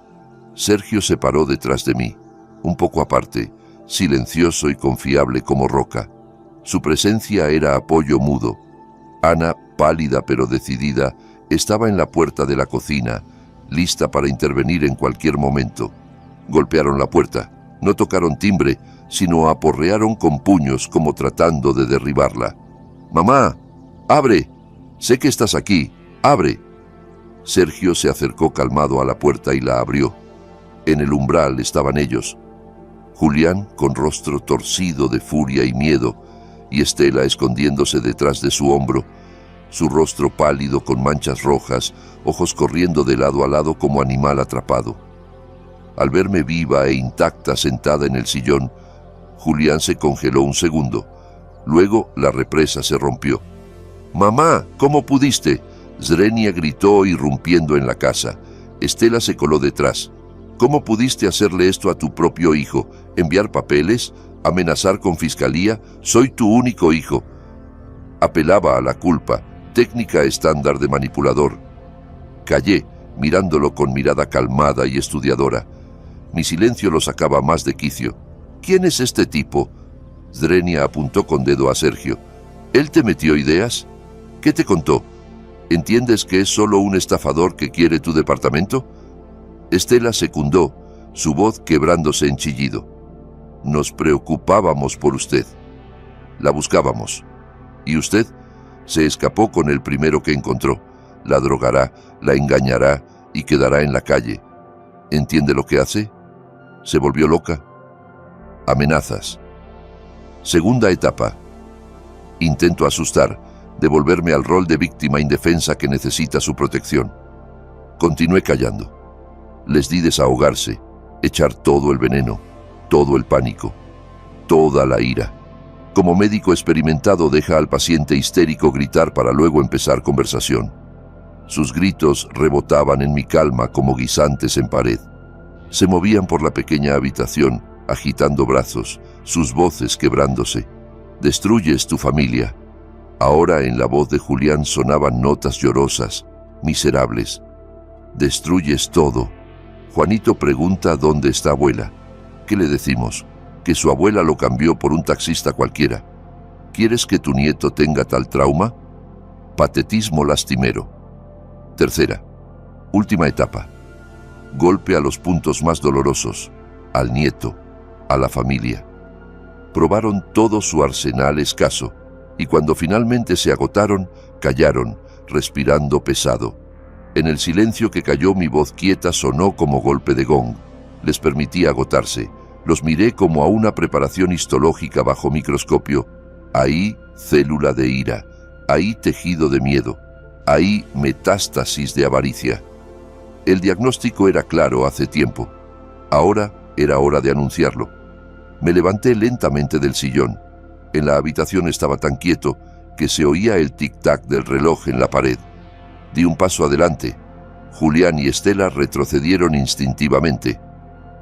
Sergio se paró detrás de mí, un poco aparte, silencioso y confiable como roca. Su presencia era apoyo mudo. Ana, pálida pero decidida, estaba en la puerta de la cocina, lista para intervenir en cualquier momento. Golpearon la puerta. No tocaron timbre, sino aporrearon con puños como tratando de derribarla. «¡Mamá! ¡Abre! Sé que estás aquí. ¡Abre!». Sergio se acercó calmado a la puerta y la abrió. En el umbral estaban ellos. Julián, con rostro torcido de furia y miedo, y Estela escondiéndose detrás de su hombro, su rostro pálido con manchas rojas, ojos corriendo de lado a lado como animal atrapado. Al verme viva e intacta sentada en el sillón, Julián se congeló un segundo. Luego la represa se rompió. «¡Mamá! ¿Cómo pudiste?». Zrenia gritó irrumpiendo en la casa. Estela se coló detrás. «¿Cómo pudiste hacerle esto a tu propio hijo? ¿Enviar papeles? ¿Amenazar con fiscalía? Soy tu único hijo». Apelaba a la culpa, técnica estándar de manipulador. Callé, mirándolo con mirada calmada y estudiadora. Mi silencio lo sacaba más de quicio. «¿Quién es este tipo?». Zrenia apuntó con dedo a Sergio. «¿Él te metió ideas? ¿Qué te contó? ¿Entiendes que es solo un estafador que quiere tu departamento?». Estela secundó, su voz quebrándose en chillido. «Nos preocupábamos por usted. La buscábamos. ¿Y usted? Se escapó con el primero que encontró. La drogará, la engañará y quedará en la calle. ¿Entiende lo que hace? Se volvió loca. Amenazas. Segunda etapa. Intento asustar, devolverme al rol de víctima indefensa que necesita su protección. Continué callando. Les di desahogarse, echar todo el veneno, todo el pánico, toda la ira. Como médico experimentado deja al paciente histérico gritar para luego empezar conversación. Sus gritos rebotaban en mi calma como guisantes en pared. Se movían por la pequeña habitación, agitando brazos, sus voces quebrándose. «Destruyes tu familia». Ahora en la voz de Julián sonaban notas llorosas, miserables. «Destruyes todo». Juanito pregunta dónde está abuela. ¿Qué le decimos? Que su abuela lo cambió por un taxista cualquiera. ¿Quieres que tu nieto tenga tal trauma? Patetismo lastimero. Tercera, última etapa. Golpe a los puntos más dolorosos, al nieto, a la familia. Probaron todo su arsenal escaso, y cuando finalmente se agotaron, callaron, respirando pesado. En el silencio que cayó mi voz quieta sonó como golpe de gong. Les permití agotarse. Los miré como a una preparación histológica bajo microscopio. Ahí célula de ira, ahí tejido de miedo, ahí metástasis de avaricia. El diagnóstico era claro hace tiempo. Ahora era hora de anunciarlo. Me levanté lentamente del sillón. En la habitación estaba tan quieto que se oía el tic-tac del reloj en la pared. Di un paso adelante. Julián y Estela retrocedieron instintivamente.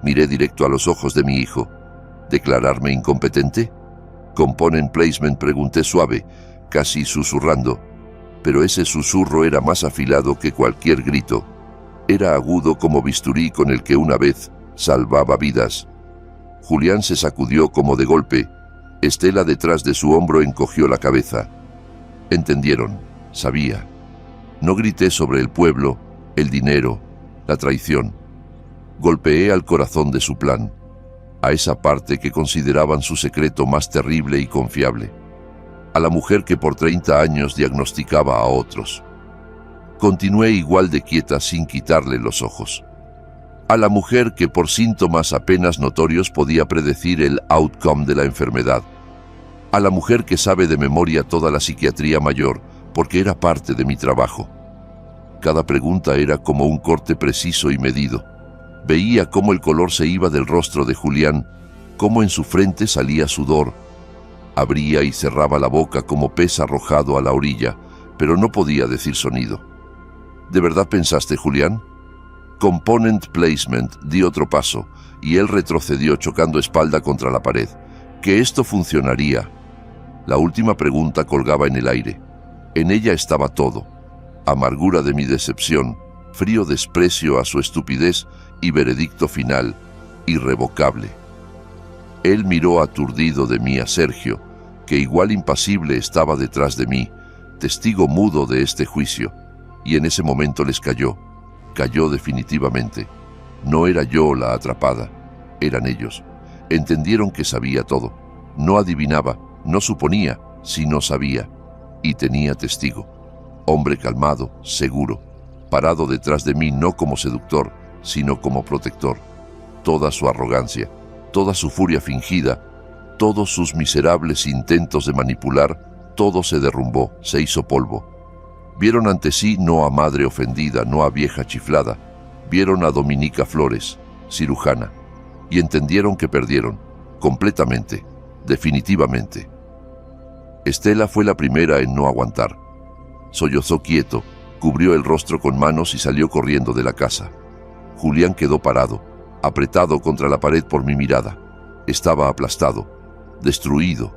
Miré directo a los ojos de mi hijo. ¿Declararme incompetente? ¿Componen placement?, pregunté suave, casi susurrando. Pero ese susurro era más afilado que cualquier grito. Era agudo como bisturí con el que una vez salvaba vidas. Julián se sacudió como de golpe. Estela detrás de su hombro encogió la cabeza. Entendieron, sabía. No grité sobre el pueblo, el dinero, la traición. Golpeé al corazón de su plan, a esa parte que consideraban su secreto más terrible y confiable, a la mujer que por 30 años diagnosticaba a otros. Continué igual de quieta sin quitarle los ojos. A la mujer que por síntomas apenas notorios podía predecir el outcome de la enfermedad. A la mujer que sabe de memoria toda la psiquiatría mayor, porque era parte de mi trabajo. Cada pregunta era como un corte preciso y medido. Veía cómo el color se iba del rostro de Julián, cómo en su frente salía sudor. Abría y cerraba la boca como pez arrojado a la orilla, pero no podía decir sonido. ¿De verdad pensaste, Julián? Component placement, di otro paso, y él retrocedió chocando espalda contra la pared. ¿Que esto funcionaría? La última pregunta colgaba en el aire. En ella estaba todo. Amargura de mi decepción, frío desprecio a su estupidez y veredicto final, irrevocable. Él miró aturdido de mí a Sergio, que igual impasible estaba detrás de mí, testigo mudo de este juicio, y en ese momento les cayó definitivamente. No era yo la atrapada, eran ellos. Entendieron que sabía todo. No adivinaba, no suponía, sino sabía. Y tenía testigo. Hombre calmado, seguro, parado detrás de mí no como seductor, sino como protector. Toda su arrogancia, toda su furia fingida, todos sus miserables intentos de manipular, todo se derrumbó, se hizo polvo. Vieron ante sí no a madre ofendida, no a vieja chiflada, vieron a Dominica Flores, cirujana, y entendieron que perdieron, completamente, definitivamente. Estela fue la primera en no aguantar. Sollozó quieto, cubrió el rostro con manos y salió corriendo de la casa. Julián quedó parado, apretado contra la pared por mi mirada. Estaba aplastado, destruido.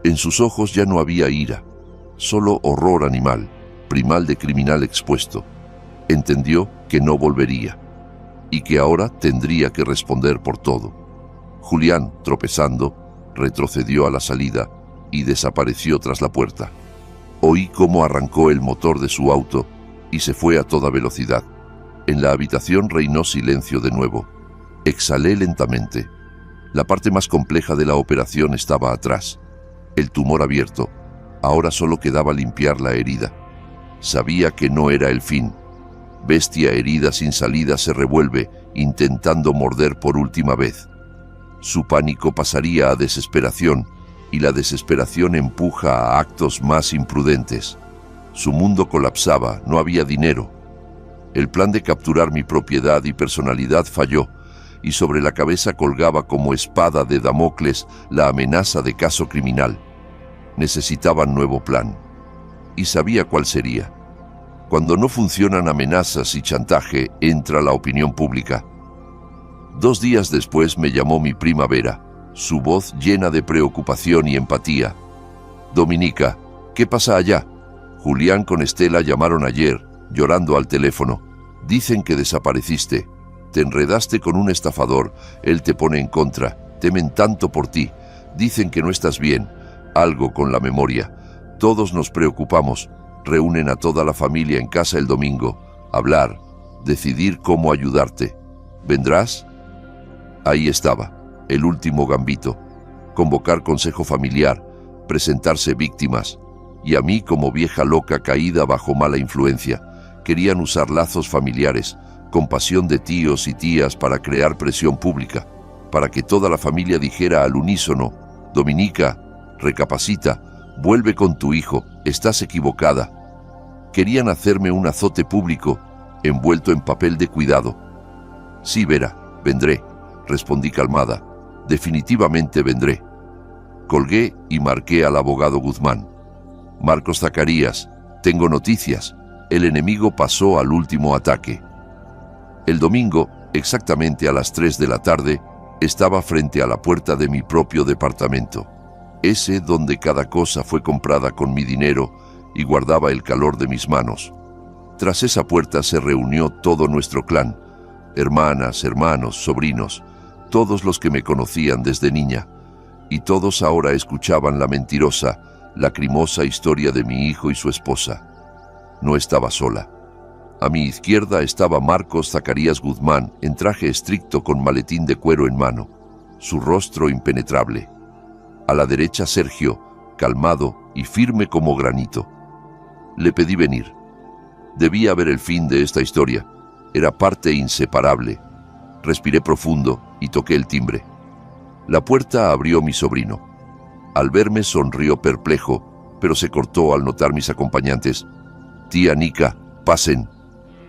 En sus ojos ya no había ira, solo horror animal, primal de criminal expuesto. Entendió que no volvería, y que ahora tendría que responder por todo. Julián, tropezando, retrocedió a la salida y desapareció tras la puerta. Oí cómo arrancó el motor de su auto y se fue a toda velocidad. En la habitación reinó silencio de nuevo. Exhalé lentamente. La parte más compleja de la operación estaba atrás. El tumor abierto. Ahora solo quedaba limpiar la herida. Sabía que no era el fin. Bestia herida sin salida se revuelve, intentando morder por última vez. Su pánico pasaría a desesperación, y la desesperación empuja a actos más imprudentes. Su mundo colapsaba, no había dinero. El plan de capturar mi propiedad y personalidad falló, y sobre la cabeza colgaba como espada de Damocles la amenaza de caso criminal. Necesitaban nuevo plan. Y sabía cuál sería. Cuando no funcionan amenazas y chantaje, entra la opinión pública. 2 días después me llamó mi prima Vera, su voz llena de preocupación y empatía. Dominica, ¿qué pasa allá? Julián con Estela llamaron ayer, llorando al teléfono. Dicen que desapareciste. Te enredaste con un estafador, él te pone en contra. Temen tanto por ti. Dicen que no estás bien. Algo con la memoria. Todos nos preocupamos. Reúnen a toda la familia en casa el domingo. Hablar. Decidir cómo ayudarte. ¿Vendrás? Ahí estaba, el último gambito. Convocar consejo familiar, presentarse víctimas. Y a mí como vieja loca caída bajo mala influencia. Querían usar lazos familiares, compasión de tíos y tías para crear presión pública, para que toda la familia dijera al unísono: Dominica, recapacita, vuelve con tu hijo, estás equivocada. Querían hacerme un azote público, envuelto en papel de cuidado. Sí, Vera, vendré, respondí calmada. Definitivamente vendré. Colgué y marqué al abogado Guzmán. Marcos Zacarías, tengo noticias. El enemigo pasó al último ataque. El domingo, exactamente a las 3 de la tarde, estaba frente a la puerta de mi propio departamento. Ese donde cada cosa fue comprada con mi dinero y guardaba el calor de mis manos. Tras esa puerta se reunió todo nuestro clan, hermanas, hermanos, sobrinos, todos los que me conocían desde niña, y todos ahora escuchaban la mentirosa, lacrimosa historia de mi hijo y su esposa. No estaba sola. A mi izquierda estaba Marcos Zacarías Guzmán, en traje estricto con maletín de cuero en mano, su rostro impenetrable. A la derecha Sergio, calmado y firme como granito. Le pedí venir. Debía ver el fin de esta historia. Era parte inseparable. Respiré profundo y toqué el timbre. La puerta abrió mi sobrino. Al verme sonrió perplejo, pero se cortó al notar mis acompañantes. Tía Nica, pasen.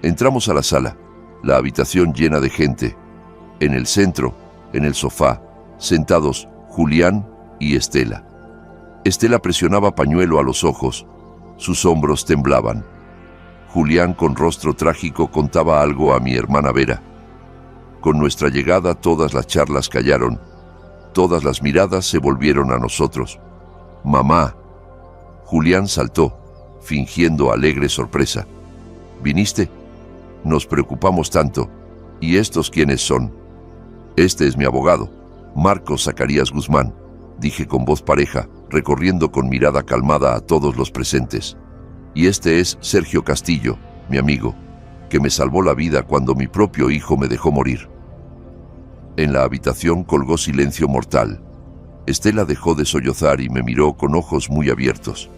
Entramos a la sala, la habitación llena de gente. En el centro, en el sofá, sentados Julián y Estela. Estela presionaba pañuelo a los ojos. Sus hombros temblaban. Julián, con rostro trágico, contaba algo a mi hermana Vera. Con nuestra llegada todas las charlas callaron. Todas las miradas se volvieron a nosotros. «Mamá». Julián saltó, fingiendo alegre sorpresa. «¿Viniste? Nos preocupamos tanto. ¿Y estos quiénes son?» «Este es mi abogado, Marcos Zacarías Guzmán», dije con voz pareja, recorriendo con mirada calmada a todos los presentes. «Y este es Sergio Castillo, mi amigo, que me salvó la vida cuando mi propio hijo me dejó morir». En la habitación colgó silencio mortal. Estela dejó de sollozar y me miró con ojos muy abiertos.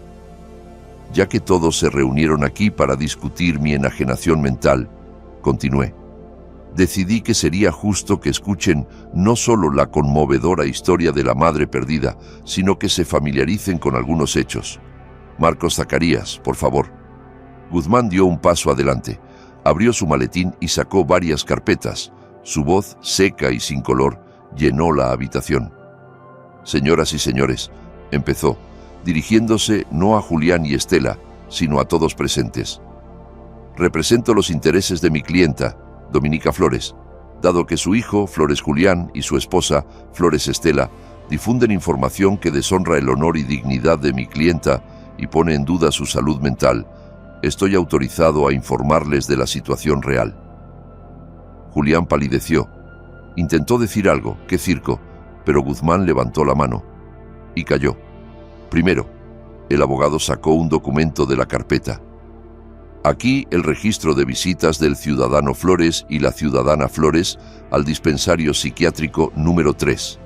«Ya que todos se reunieron aquí para discutir mi enajenación mental», continué, «decidí que sería justo que escuchen no solo la conmovedora historia de la madre perdida, sino que se familiaricen con algunos hechos. Marcos Zacarías, por favor». Guzmán dio un paso adelante, abrió su maletín y sacó varias carpetas. Su voz, seca y sin color, llenó la habitación. «Señoras y señores», empezó, dirigiéndose no a Julián y Estela, sino a todos presentes. «Represento los intereses de mi clienta, Dominica Flores, dado que su hijo, Flores Julián, y su esposa, Flores Estela, difunden información que deshonra el honor y dignidad de mi clienta y pone en duda su salud mental. Estoy autorizado a informarles de la situación real». Julián palideció. Intentó decir algo, qué circo, pero Guzmán levantó la mano y calló. Primero, el abogado sacó un documento de la carpeta. «Aquí el registro de visitas del ciudadano Flores y la ciudadana Flores al dispensario psiquiátrico número 3,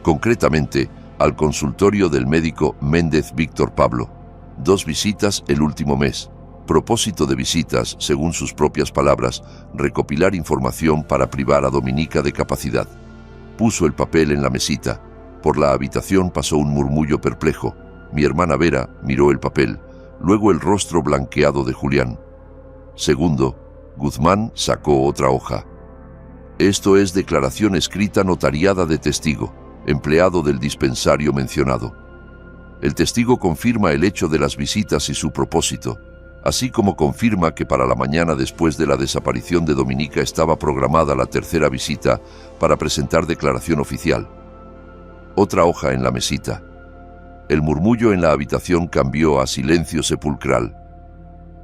concretamente al consultorio del médico Méndez Víctor Pablo. 2 visitas el último mes. Propósito de visitas, según sus propias palabras, recopilar información para privar a Dominica de capacidad». Puso el papel en la mesita. Por la habitación pasó un murmullo perplejo. Mi hermana Vera miró el papel, luego el rostro blanqueado de Julián. Segundo, Guzmán sacó otra hoja. «Esto es declaración escrita notariada de testigo, empleado del dispensario mencionado. El testigo confirma el hecho de las visitas y su propósito, así como confirma que para la mañana después de la desaparición de Dominica estaba programada la 3ª visita para presentar declaración oficial». Otra hoja en la mesita. El murmullo en la habitación cambió a silencio sepulcral.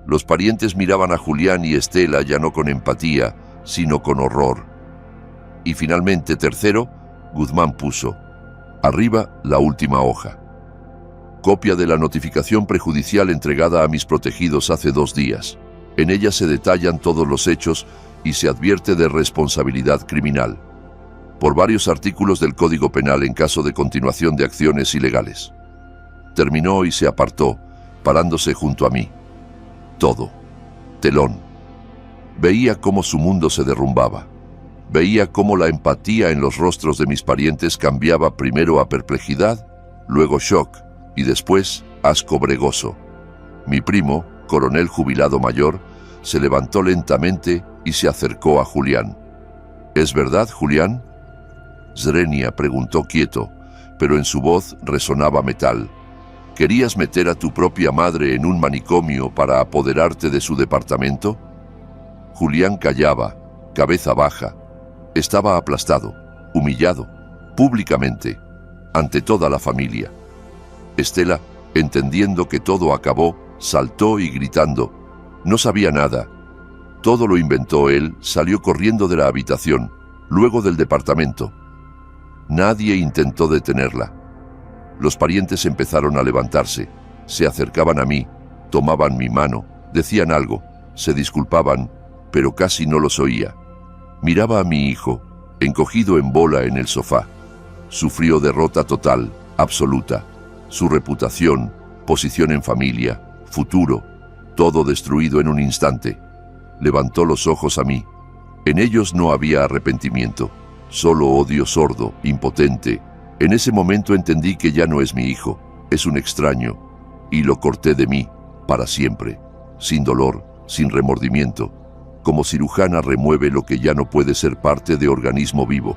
Los parientes miraban a Julián y Estela ya no con empatía, sino con horror. Y finalmente, tercero, Guzmán puso, arriba, la última hoja. «Copia de la notificación prejudicial entregada a mis protegidos hace 2 días. En ella se detallan todos los hechos y se advierte de responsabilidad criminal por varios artículos del Código Penal en caso de continuación de acciones ilegales». Terminó y se apartó, parándose junto a mí. Todo. Telón. Veía cómo su mundo se derrumbaba. Veía cómo la empatía en los rostros de mis parientes cambiaba primero a perplejidad, luego shock y después asco bregoso. Mi primo, coronel jubilado mayor, se levantó lentamente y se acercó a Julián. «¿Es verdad, Julián?». Zrenia preguntó quieto, pero en su voz resonaba metal. «¿Querías meter a tu propia madre en un manicomio para apoderarte de su departamento?». Julián callaba, cabeza baja. Estaba aplastado, humillado, públicamente, ante toda la familia. Estela, entendiendo que todo acabó, saltó y gritando, «No sabía nada. Todo lo inventó él», salió corriendo de la habitación, luego del departamento. Nadie intentó detenerla. Los parientes empezaron a levantarse, se acercaban a mí, tomaban mi mano, decían algo, se disculpaban, pero casi no los oía. Miraba a mi hijo, encogido en bola en el sofá. Sufrió derrota total, absoluta. Su reputación, posición en familia, futuro, todo destruido en un instante. Levantó los ojos a mí. En ellos no había arrepentimiento, solo odio sordo, impotente. En ese momento entendí que ya no es mi hijo, es un extraño, y lo corté de mí, para siempre, sin dolor, sin remordimiento. Como cirujana remueve lo que ya no puede ser parte de organismo vivo.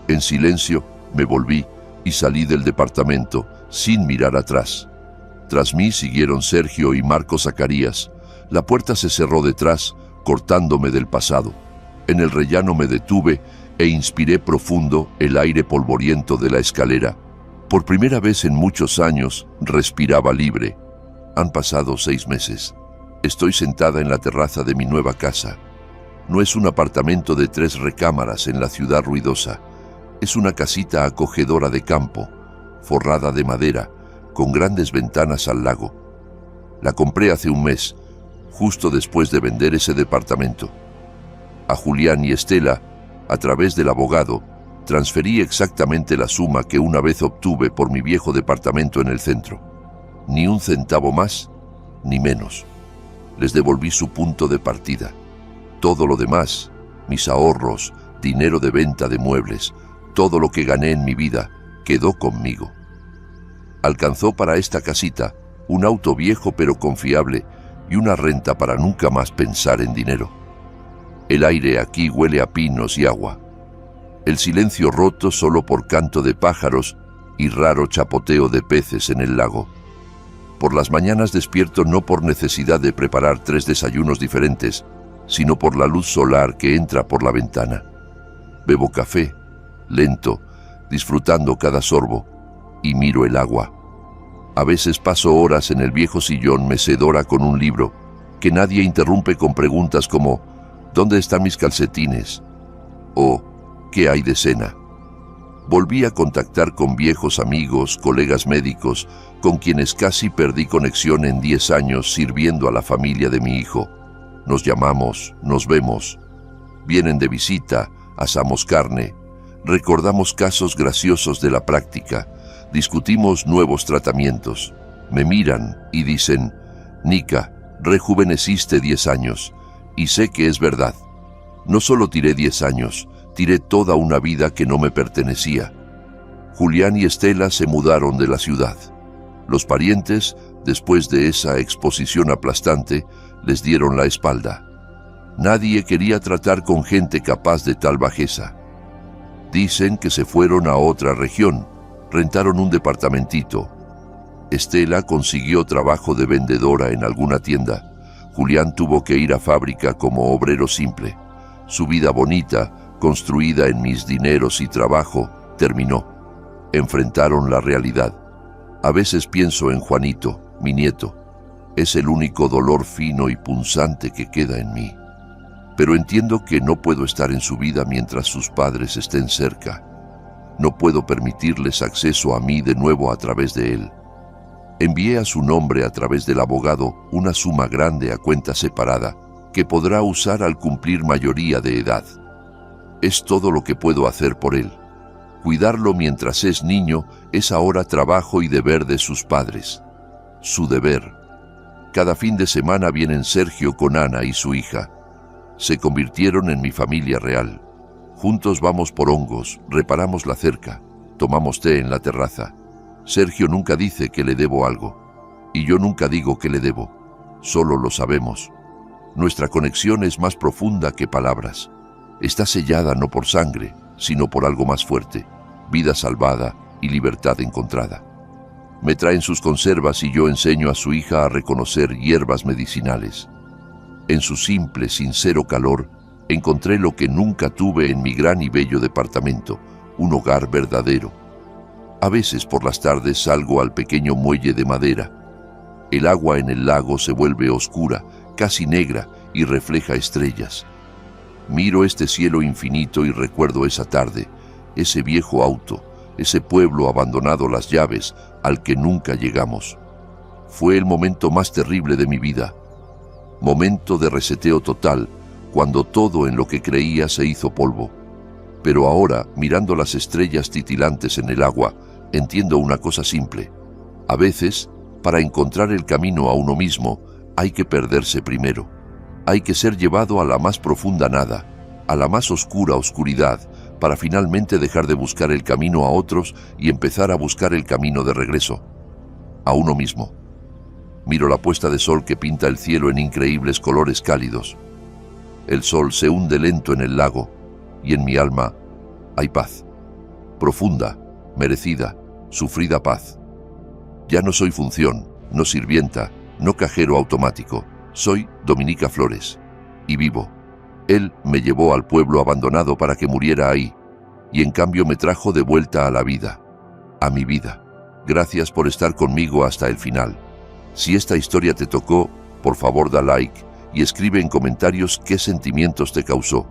En silencio, me volví y salí del departamento, sin mirar atrás. Tras mí siguieron Sergio y Marco Zacarías. La puerta se cerró detrás, cortándome del pasado. En el rellano me detuve e inspiré profundo el aire polvoriento de la escalera. Por primera vez en muchos años, respiraba libre. Han pasado 6 meses. Estoy sentada en la terraza de mi nueva casa. No es un apartamento de 3 recámaras en la ciudad ruidosa. Es una casita acogedora de campo, forrada de madera, con grandes ventanas al lago. La compré hace un mes, justo después de vender ese departamento. A Julián y Estela, a través del abogado, transferí exactamente la suma que una vez obtuve por mi viejo departamento en el centro. Ni un centavo más, ni menos. Les devolví su punto de partida. Todo lo demás, mis ahorros, dinero de venta de muebles, todo lo que gané en mi vida, quedó conmigo. Alcanzó para esta casita un auto viejo pero confiable y una renta para nunca más pensar en dinero. El aire aquí huele a pinos y agua. El silencio roto solo por canto de pájaros y raro chapoteo de peces en el lago. Por las mañanas despierto no por necesidad de preparar 3 desayunos diferentes, sino por la luz solar que entra por la ventana. Bebo café, lento, disfrutando cada sorbo, y miro el agua. A veces paso horas en el viejo sillón mecedora con un libro, que nadie interrumpe con preguntas como ¿dónde están mis calcetines? O ¿qué hay de cena? Volví a contactar con viejos amigos, colegas médicos, con quienes casi perdí conexión en 10 años sirviendo a la familia de mi hijo. Nos llamamos, nos vemos. Vienen de visita, asamos carne, recordamos casos graciosos de la práctica, discutimos nuevos tratamientos. Me miran y dicen, Nika, rejuveneciste 10 años, y sé que es verdad. No solo tiré 10 años, tiré toda una vida que no me pertenecía. Julián y Estela se mudaron de la ciudad. Los parientes, después de esa exposición aplastante, les dieron la espalda. Nadie quería tratar con gente capaz de tal bajeza. Dicen que se fueron a otra región, rentaron un departamentito. Estela consiguió trabajo de vendedora en alguna tienda. Julián tuvo que ir a fábrica como obrero simple. Su vida bonita, construida en mis dineros y trabajo, terminó. Enfrentaron la realidad. A veces pienso en Juanito, mi nieto. Es el único dolor fino y punzante que queda en mí. Pero entiendo que no puedo estar en su vida mientras sus padres estén cerca. No puedo permitirles acceso a mí de nuevo a través de él. Envié a su nombre a través del abogado una suma grande a cuenta separada que podrá usar al cumplir mayoría de edad. Es todo lo que puedo hacer por él. Cuidarlo mientras es niño es ahora trabajo y deber de sus padres. Su deber. Cada fin de semana vienen Sergio con Ana y su hija. Se convirtieron en mi familia real. Juntos vamos por hongos, reparamos la cerca, tomamos té en la terraza. Sergio nunca dice que le debo algo, y yo nunca digo que le debo. Solo lo sabemos. Nuestra conexión es más profunda que palabras. Está sellada no por sangre, sino por algo más fuerte, vida salvada y libertad encontrada. Me traen sus conservas y yo enseño a su hija a reconocer hierbas medicinales. En su simple, sincero calor, encontré lo que nunca tuve en mi gran y bello departamento, un hogar verdadero. A veces por las tardes salgo al pequeño muelle de madera. El agua en el lago se vuelve oscura, casi negra, y refleja estrellas. Miro este cielo infinito y recuerdo esa tarde, ese viejo auto, ese pueblo abandonado las llaves, al que nunca llegamos. Fue el momento más terrible de mi vida. Momento de reseteo total, cuando todo en lo que creía se hizo polvo. Pero ahora, mirando las estrellas titilantes en el agua, entiendo una cosa simple. A veces, para encontrar el camino a uno mismo, hay que perderse primero. Hay que ser llevado a la más profunda nada, a la más oscura oscuridad, para finalmente dejar de buscar el camino a otros y empezar a buscar el camino de regreso, a uno mismo. Miro la puesta de sol que pinta el cielo en increíbles colores cálidos. El sol se hunde lento en el lago y en mi alma hay paz. Profunda, merecida, sufrida paz. Ya no soy función, no sirvienta, no cajero automático. Soy Dominica Flores. Y vivo. Él me llevó al pueblo abandonado para que muriera ahí, y en cambio me trajo de vuelta a la vida, a mi vida. Gracias por estar conmigo hasta el final. Si esta historia te tocó, por favor da like y escribe en comentarios qué sentimientos te causó.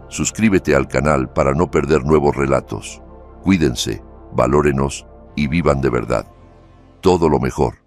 Suscríbete al canal para no perder nuevos relatos. Cuídense, valórenos y vivan de verdad. Todo lo mejor.